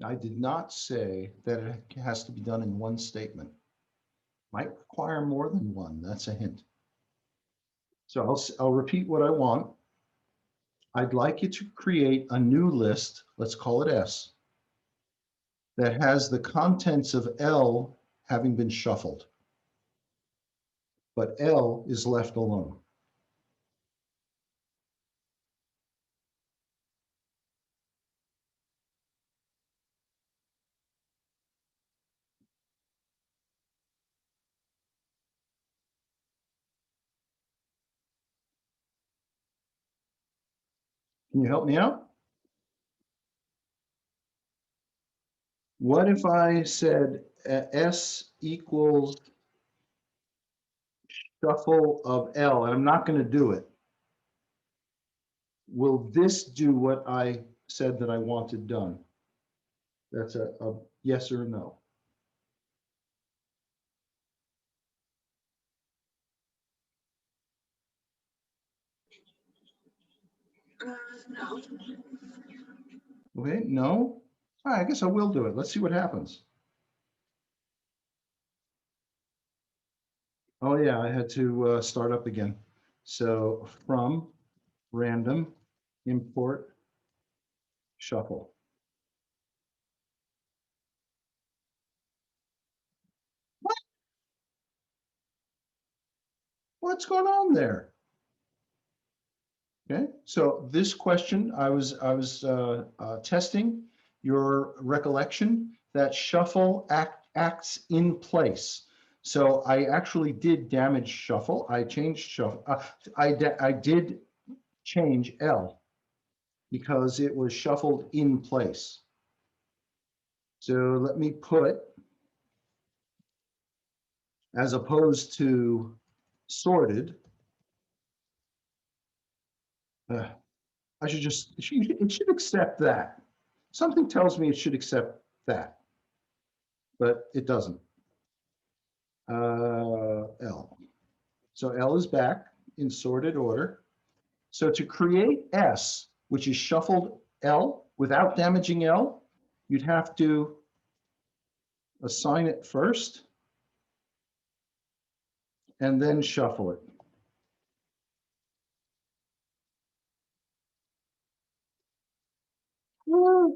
I did not say that it has to be done in one statement. Might require more than one. That's a hint. So I'll repeat what I want. I'd like you to create a new list, let's call it S, that has the contents of L having been shuffled, but L is left alone. Can you help me out? What if I said S equals shuffle of L, and I'm not going to do it. Will this do what I said that I wanted done? That's a yes or a no. No. Okay, no? All right, I guess I will do it. Let's see what happens. Oh yeah, I had to start up again. So from random import shuffle. What? What's going on there? Okay, so this question, I was testing your recollection that shuffle acts in place. So I actually did damage shuffle. I changed shuffle. I did change L because it was shuffled in place. So let me put, as opposed to sorted, I should just, it should accept that. Something tells me it should accept that, but it doesn't. L. So L is back in sorted order. So to create S, which is shuffled L without damaging L, you'd have to assign it first and then shuffle it. Well,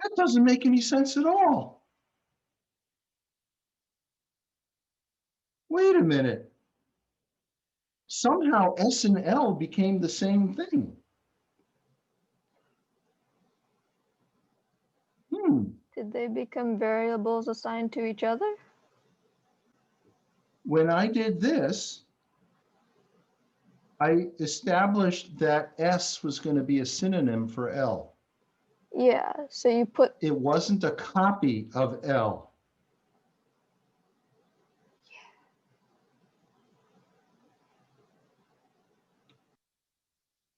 that doesn't make any sense at all. Wait a minute. Somehow S and L became the same thing. Did they become variables assigned to each other? When I did this, I established that S was going to be a synonym for L. Yeah, so you put, It wasn't a copy of L.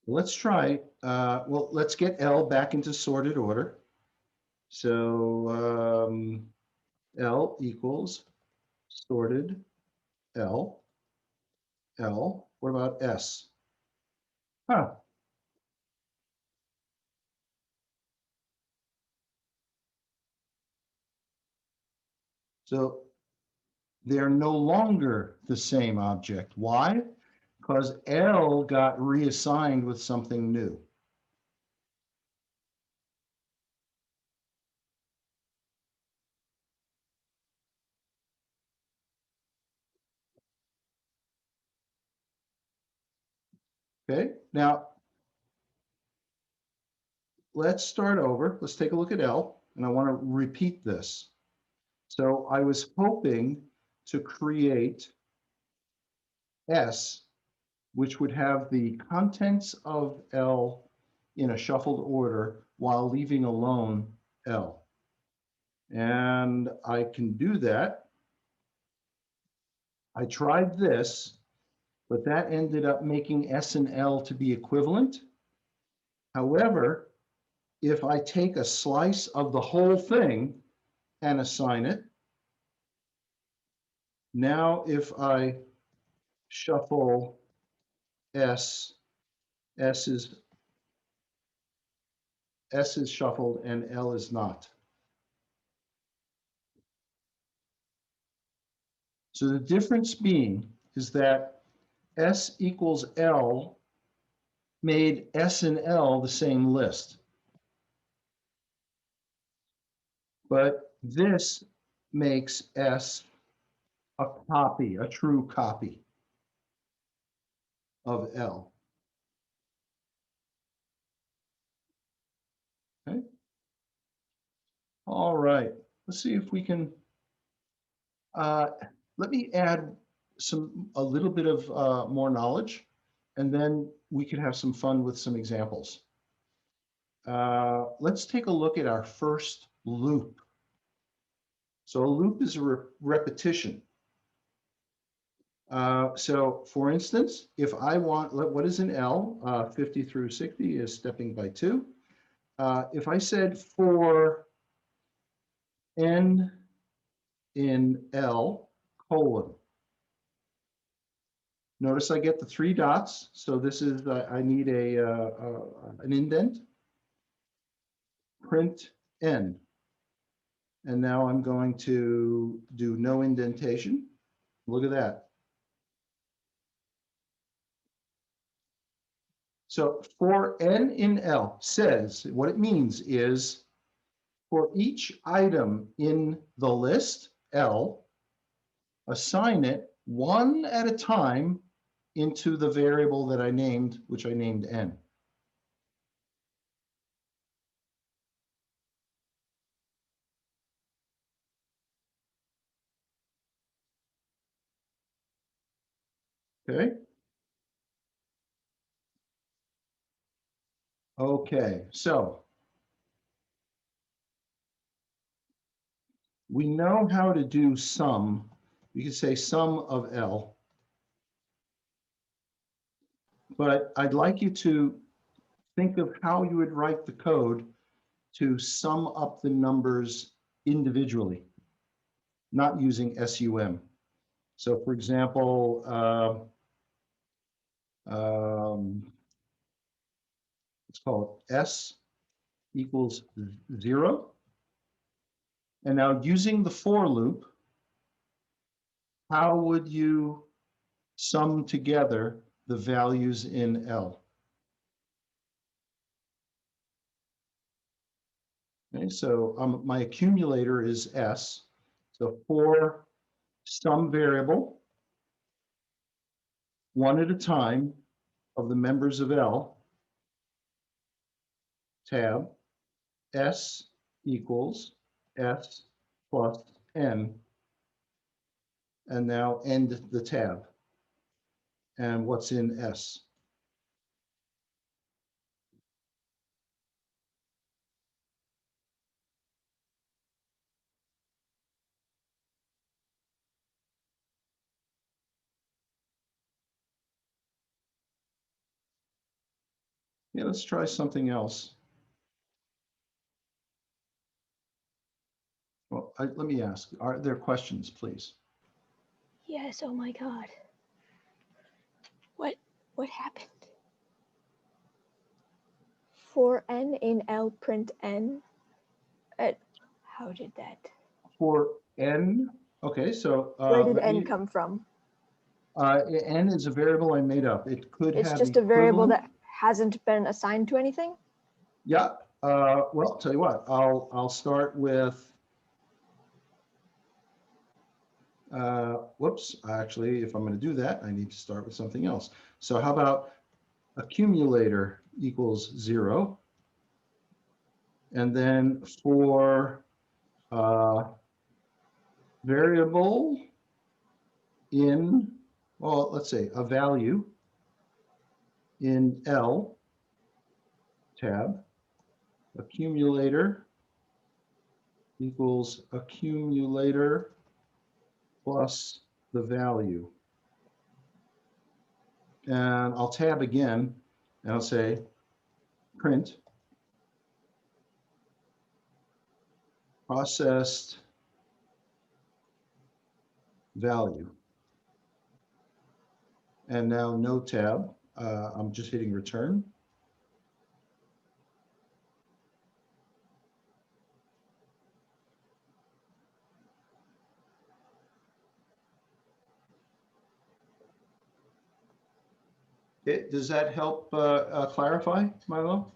Let's try, well, let's get L back into sorted order. So L equals sorted L. L, what about S? Huh. So they're no longer the same object. Why? Because L got reassigned with something new. Okay, now let's start over. Let's take a look at L, and I want to repeat this. So I was hoping to create S, which would have the contents of L in a shuffled order while leaving alone L. And I can do that. I tried this, but that ended up making S and L to be equivalent. However, if I take a slice of the whole thing and assign it, now if I shuffle S, S is shuffled and L is not. So the difference being is that S equals L made S and L the same list. But this makes S a copy, a true copy of L. Okay. All right. Let's see if we can. Let me add a little bit of more knowledge, and then we could have some fun with some examples. Let's take a look at our first loop. So a loop is a repetition. So for instance, if I want, what is an L? 50 through 60 is stepping by 2. If I said for n in L colon, notice I get the 3 dots. So this is, I need an indent, print n. And now I'm going to do no indentation. Look at that. So for n in L says, what it means is for each item in the list, L, assign it one at a time into the variable that I named, which I named n. Okay. Okay, so we know how to do sum. We could say sum of L. But I'd like you to think of how you would write the code to sum up the numbers individually, not using SUM. So for example, let's call it S equals 0. And now using the for loop, how would you sum together the values in L? Okay, so my accumulator is S. So for some variable, one at a time of the members of L, tab, S equals S plus N, and now end the tab. And what's in S? Yeah, let's try something else. Well, let me ask, are there questions, please? Yes, oh my God. What happened? For n in L, print n. How did that? For n, okay, so Where did let n me, come from? n is a variable I made up. It could It's have just a variable equivalent. that hasn't been assigned to anything? Yeah, well, I'll tell you what, I'll start with, whoops, actually, if I'm going to do that, I need to start with something else. So how about accumulator equals 0? And then for variable in, well, let's say a value in L tab, accumulator equals accumulator plus the value. And I'll tab again and I'll say print processed value. And now no tab, I'm just hitting return. Does that help clarify, Milo?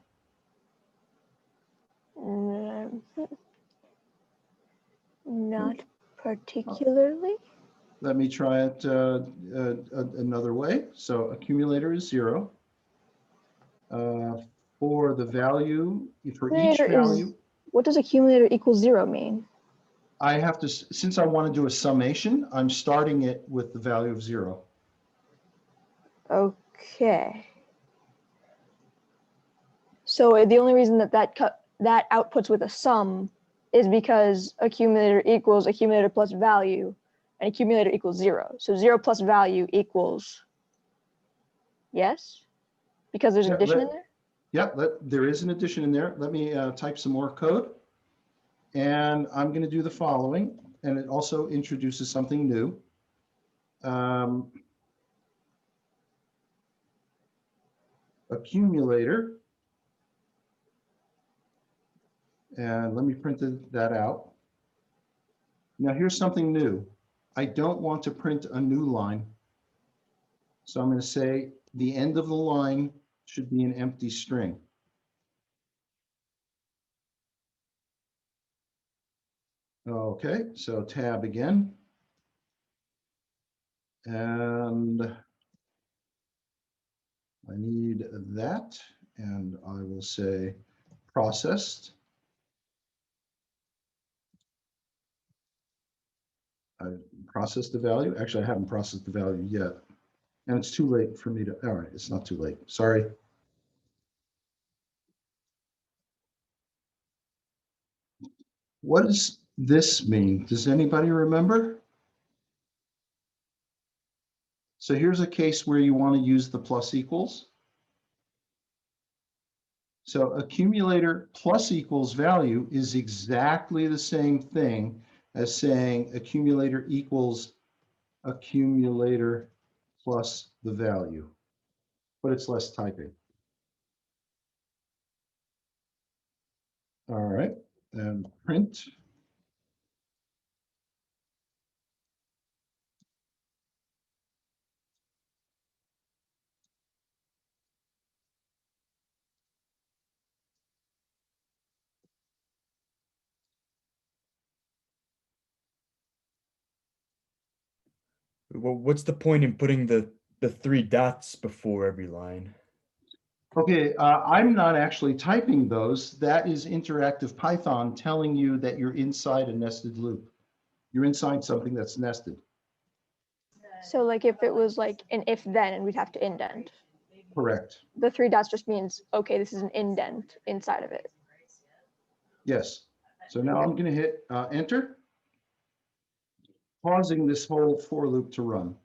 Not particularly. Let me try it another way. So accumulator is 0. For the value, for each Accumulator is, value, what does accumulator equals 0 mean? I have to, since I want to do a summation, I'm starting it with the value of 0. Okay. So the only reason that outputs with a sum is because accumulator equals accumulator plus value, and accumulator equals 0. So 0 plus value equals, yes? Because there's an Yeah, addition in there? Yeah, there is an addition in there. Let me type some more code. And I'm going to do the following, and it also introduces something new. Accumulator. And let me print that out. Now here's something new. I don't want to print a new line. So I'm going to say the end of the line should be an empty string. Okay, so tab again. And I need that, and I will say processed. I processed the value. Actually, I haven't processed the value yet. And it's too late for me to, all right, it's not too late. Sorry. What does this mean? Does anybody remember? So here's a case where you want to use the plus equals. So accumulator plus equals value is exactly the same thing as saying accumulator equals accumulator plus the value, but it's less typing. All right, and print. Well, what's the point in putting the 3 dots before every line? Okay, I'm not actually typing those. That is interactive Python telling you that you're inside a nested loop. You're inside something that's nested. So like if it was like an if then and we'd have to indent. Correct. The 3 dots just means, okay, this is an indent inside of it. Yes. So now I'm going to hit enter, pausing this whole for loop to run.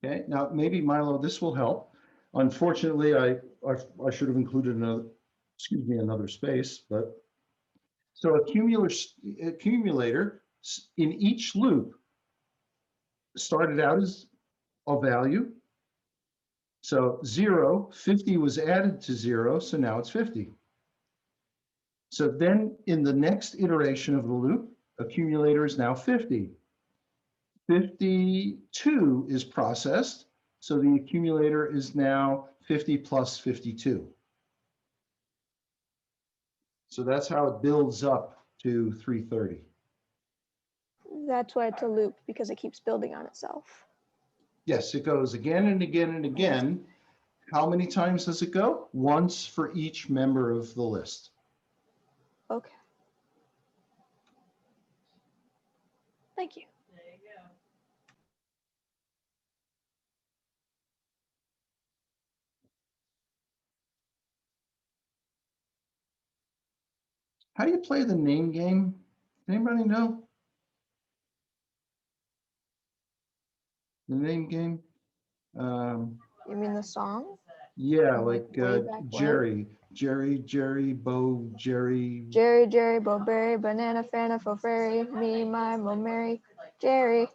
Okay, now maybe Milo, this will help. Unfortunately, I should have included another space, but so accumulator in each loop started out as a value. So 0, 50 was added to 0, so now it's 50. So then in the next iteration of the loop, accumulator is now 50. 52 is processed, so the accumulator is now 50 plus 52. So that's how it builds up to 330. That's why it's a loop, because it keeps building on itself. Yes, it goes again and again and again. How many times does it go? Once for each member of the list. Okay. Thank you. How do you play the name game? Anybody know? The name game? You mean the song? Yeah, From, like way back when? Jerry, Bo, Jerry. Jerry, Bo-berry, banana, fana, fo-fairy, me, my, mo, Mary, Jerry.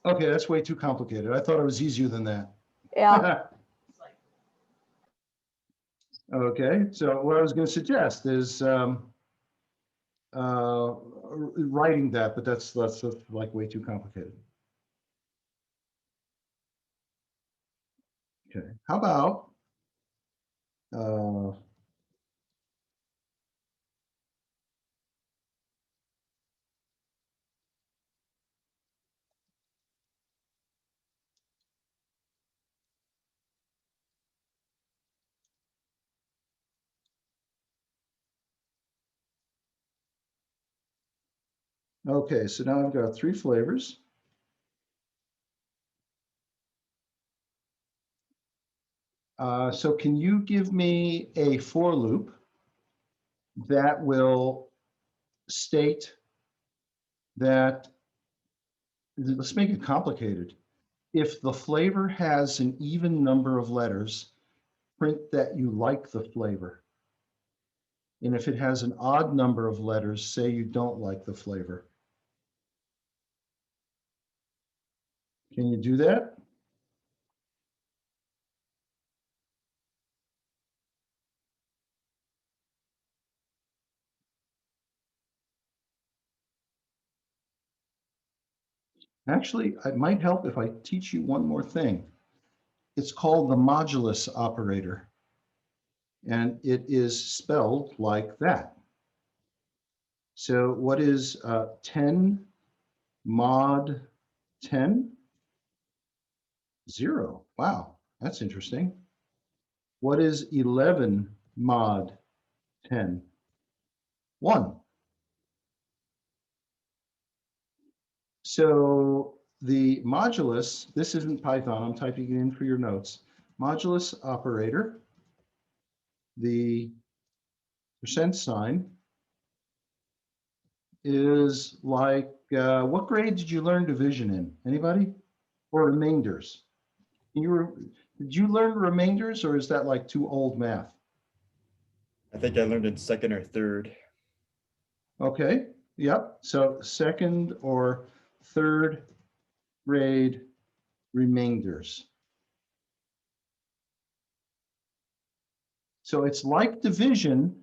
Okay, that's way too complicated. I thought it was easier than that. Yeah. Okay, so what I was going to suggest is writing that, but that's like way too complicated. Okay, how about okay, so now I've got 3 flavors. So can you give me a for loop that will state that, let's make it complicated. If the flavor has an even number of letters, print that you like the flavor. And if it has an odd number of letters, say you don't like the flavor. Can you do that? Actually, it might help if I teach you one more thing. It's called the modulus operator. And it is spelled like that. So what is 10 mod 10? 0. Wow, that's interesting. What is 11 mod 10? 1. So the modulus, this isn't Python, I'm typing it in for your notes. Modulus operator, the %, is like, what grade did you learn division in? Anybody? Or remainders? Did you learn remainders, or is that like too old math? I think I learned in 2nd or 3rd. Okay, yep. So 2nd or 3rd grade remainders. So it's like division,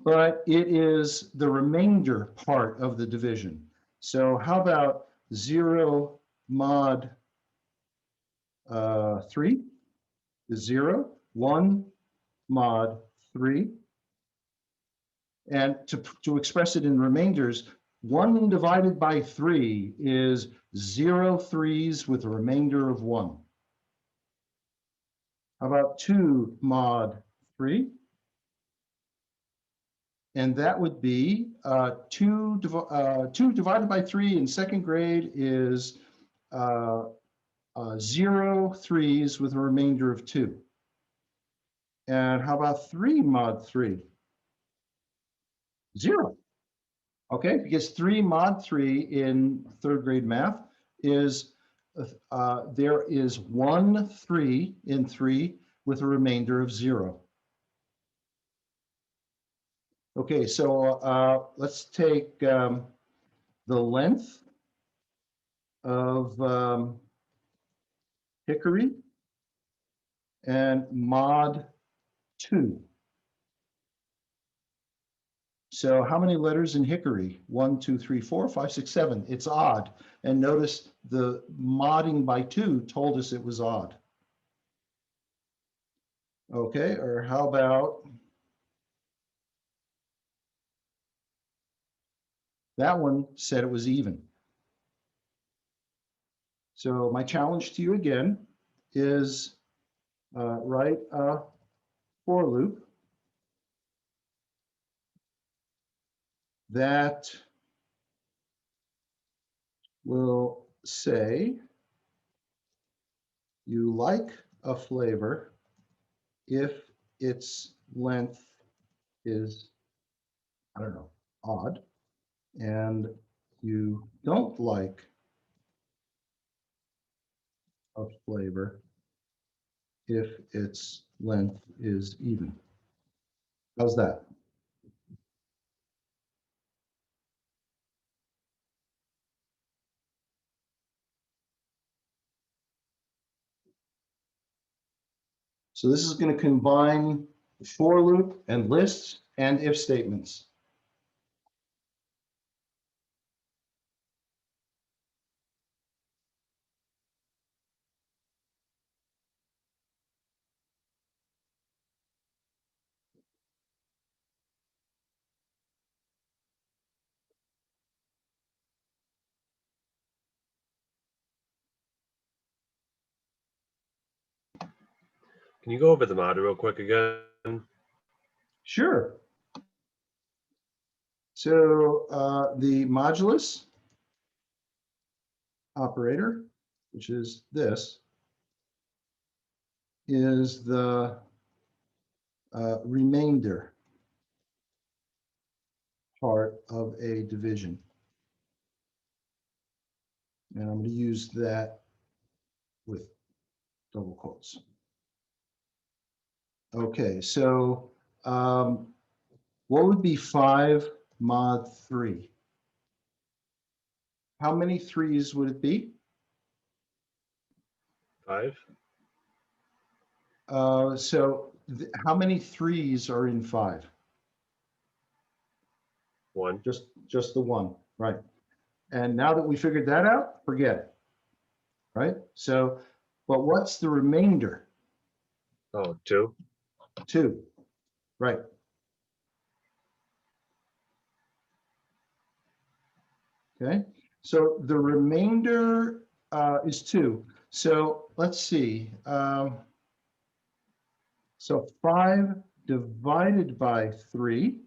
but it is the remainder part of the division. So how about 0 mod 3 is 0, 1 mod 3. And to express it in remainders, 1 divided by 3 is 0 3s with a remainder of 1. How about 2 mod 3? And that would be 2 divided by 3 in 2nd grade is 0 3s with a remainder of 2. And how about 3 mod 3? 0. Okay, because 3 mod 3 in 3rd grade math is there is 1 3 in 3 with a remainder of 0. Okay, so let's take the length of hickory and mod 2. So how many letters in hickory? 1, 2, 3, 4, 5, 6, 7. It's odd. And notice the modding by 2 told us it was odd. Okay, or how about that one said it was even. So my challenge to you again is write a for loop that will say you like a flavor if its length is, I don't know, odd, and you don't like a flavor if its length is even. How's that? So this is going to combine for loop and lists and if statements. Can you go over the mod real quick again? Sure. So the modulus operator, which is this, is the remainder part of a division. And I'm going to use that with double quotes. Okay, so what would be 5 mod 3? How many 3s would it be? 5? So how many 3s are in 5? 1. Just the one, right? And now that we figured that out, forget it, right? So, but what's the remainder? Oh, 2. 2, right? Okay, so the remainder is 2. So let's see. So 5 divided by 3.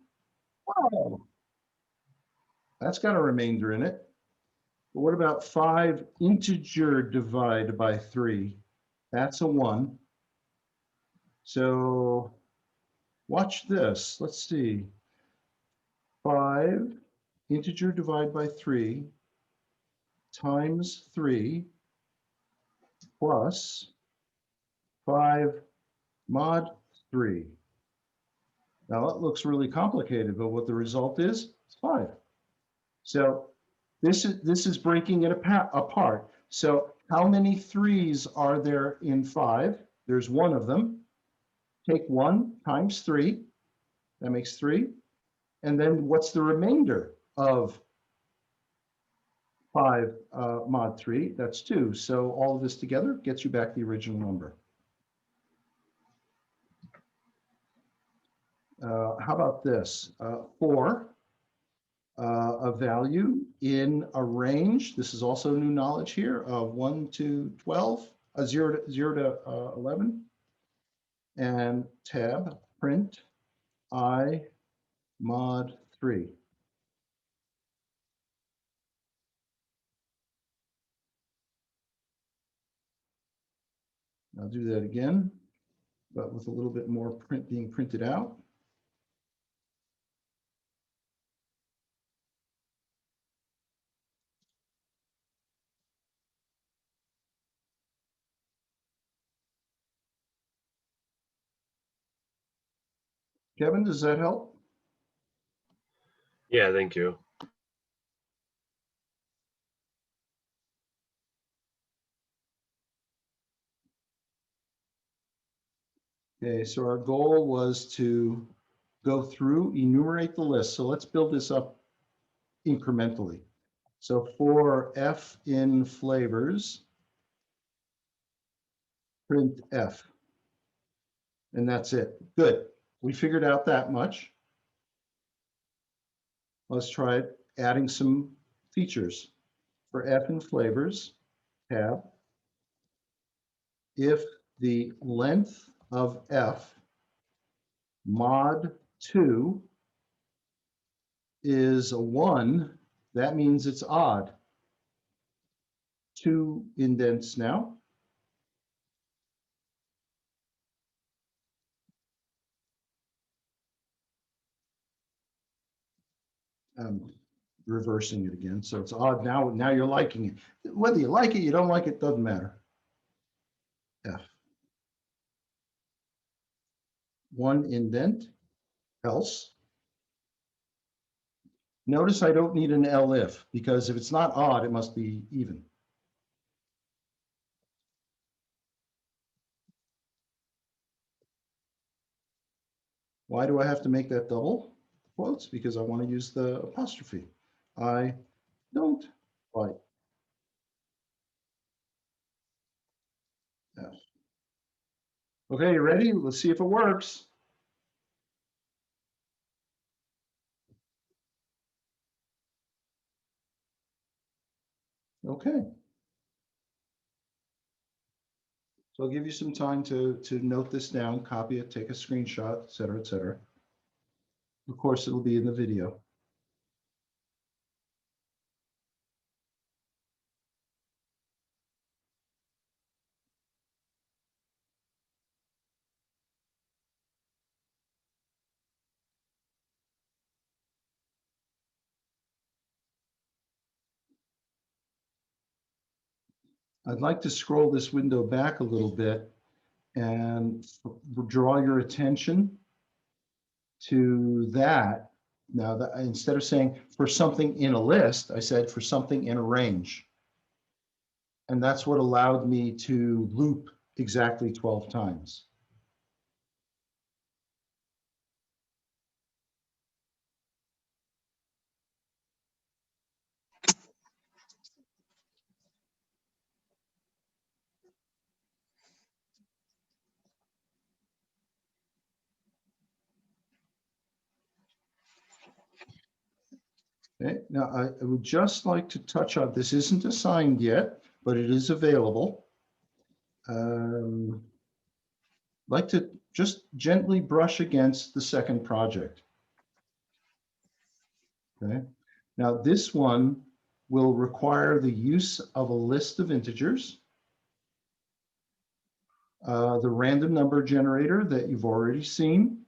Oh, that's got a remainder in it. But what about 5 integer divided by 3? That's a 1. So watch this. Let's see. 5 integer divided by 3 times 3 plus 5 mod 3. Now that looks really complicated, but what the result is, it's 5. So this is breaking it apart. So how many 3s are there in 5? There's 1 of them. Take 1 times 3. That makes 3. And then what's the remainder of 5 mod 3? That's 2. So all of this together gets you back the original number. How about this? 4, a value in a range. This is also new knowledge here of 1 to 12, 0 to 11. And tab print I mod 3. I'll do that again, but with a little bit more print being printed out. Kevin, does that help? Yeah, thank you. Okay, so our goal was to go through, enumerate the list. So let's build this up incrementally. So for F in flavors, print F. And that's it. Good. We figured out that much. Let's try adding some features. For F in flavors, tab, if the length of F mod 2 is a 1, that means it's odd. 2 indents now. Reversing it again, so it's odd now. Now you're liking it. Whether you like it, you don't like it, doesn't matter. F. 1 indent, else. Notice I don't need an elif, because if it's not odd, it must be even. Why do I have to make that double quotes? Because I want to use the apostrophe. I don't like F. Okay, you ready? Let's see if it works. Okay. So I'll give you some time to note this down, copy it, take a screenshot, et cetera, et cetera. Of course, it'll be in the video. I'd like to scroll this window back a little bit and draw your attention to that. Now, that instead of saying for something in a list, I said for something in a range. And that's what allowed me to loop exactly 12 times. Okay, now I would just like to touch on, this isn't assigned yet, but it is available. Like to just gently brush against the second project. Okay, now this one will require the use of a list of integers, the random number generator that you've already seen,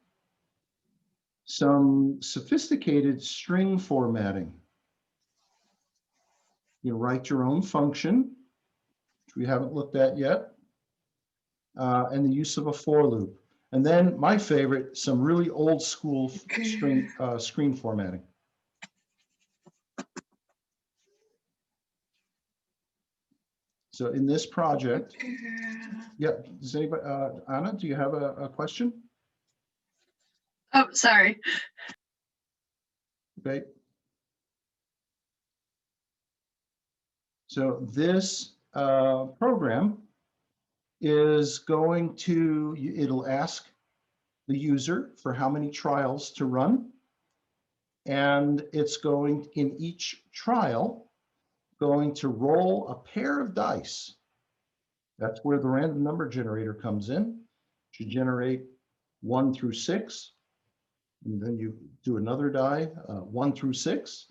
some sophisticated string formatting. You write your own function, which we haven't looked at yet, and the use of a for loop. And then my favorite, some really old school screen formatting. So in this project, yeah, does anybody, Anna, do you have a question? Oh, sorry. Okay. So this program is going to, it'll ask the user for how many trials to run. And it's going, in each trial, going to roll a pair of dice. That's where the random number generator comes in to generate 1 through 6. And then you do another die, 1 through 6.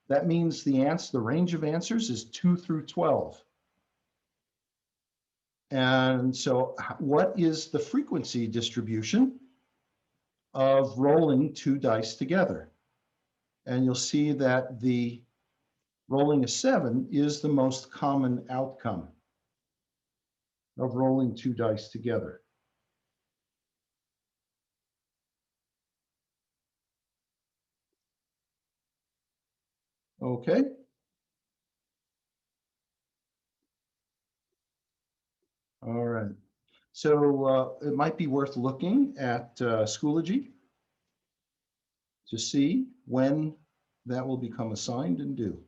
That means the range of answers is 2 through 12. And so what is the frequency distribution of rolling 2 dice together? And you'll see that the rolling a 7 is the most common outcome of rolling 2 dice together. Okay. All right. So it might be worth looking at Schoology to see when that will become assigned and due.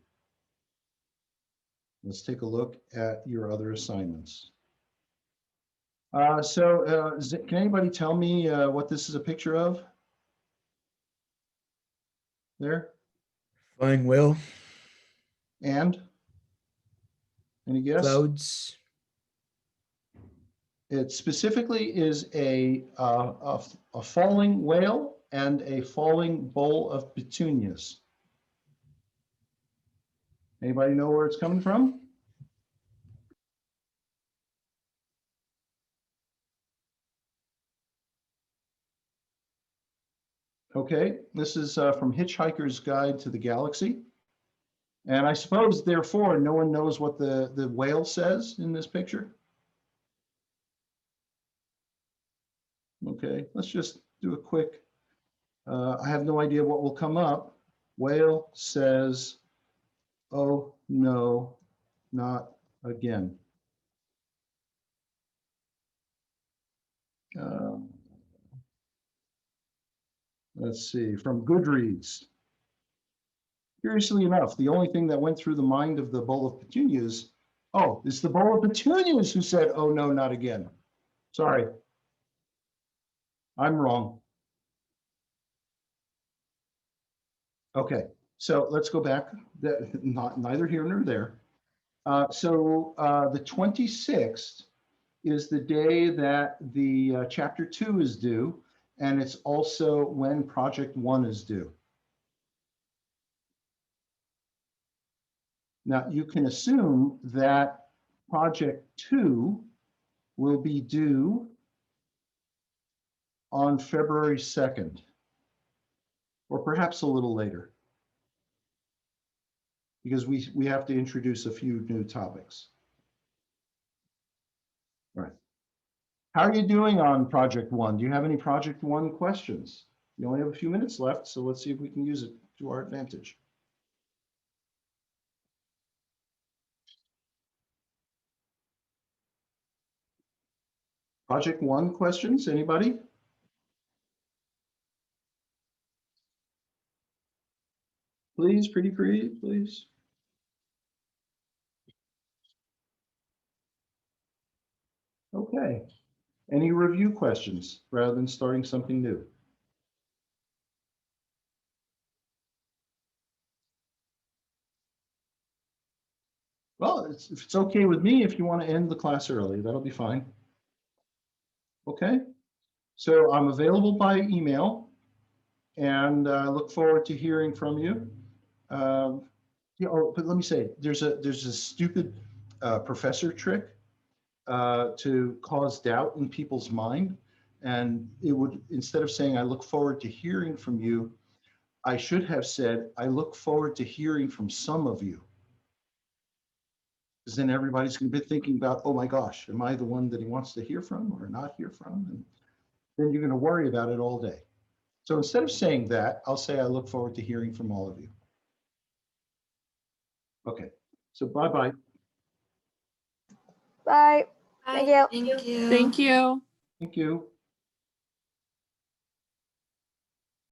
Let's take a look at your other assignments. Can anybody tell me what this is a picture of? There? Flying whale, And? Any guess? clouds, It specifically is a falling whale and a falling bowl of petunias. Anybody know where it's coming from? Okay, this is from Hitchhiker's Guide to the Galaxy. And I suppose, therefore, no one knows what the whale says in this picture. Okay, let's just do a quick, I have no idea what will come up. Whale says, oh no, not again. Let's see, from Goodreads. Curiously enough, the only thing that went through the mind of the bowl of petunias, oh, it's the bowl of petunias who said, oh no, not again. Sorry, I'm wrong. Okay, so let's go back. Neither here nor there. The 26th is the day that the chapter 2 is due, and it's also when project 1 is due. Now, you can assume that project 2 will be due on February 2nd, or perhaps a little later, because we have to introduce a few new topics. All right. How are you doing on project 1? Do you have any project 1 questions? You only have a few minutes left, so let's see if we can use it to our advantage. Project 1 questions, anybody? Please, pretty, please. Okay. Any review questions rather than starting something new? Well, if it's okay with me, if you want to end the class early, that'll be fine. Okay. So I'm available by email, and I look forward to hearing from you. But let me say, there's a stupid professor trick to cause doubt in people's mind. And it would, instead of saying, I look forward to hearing from you, I should have said, I look forward to hearing from some of you. Because then everybody's going to be thinking about, oh my gosh, am I the one that he wants to hear from or not hear from? And then you're going to worry about it all day. So instead of saying that, I'll say, I look forward to hearing from all of you. Okay, so bye-bye. Bye. Bye. Thank you. Thank you. Thank you. Thank you.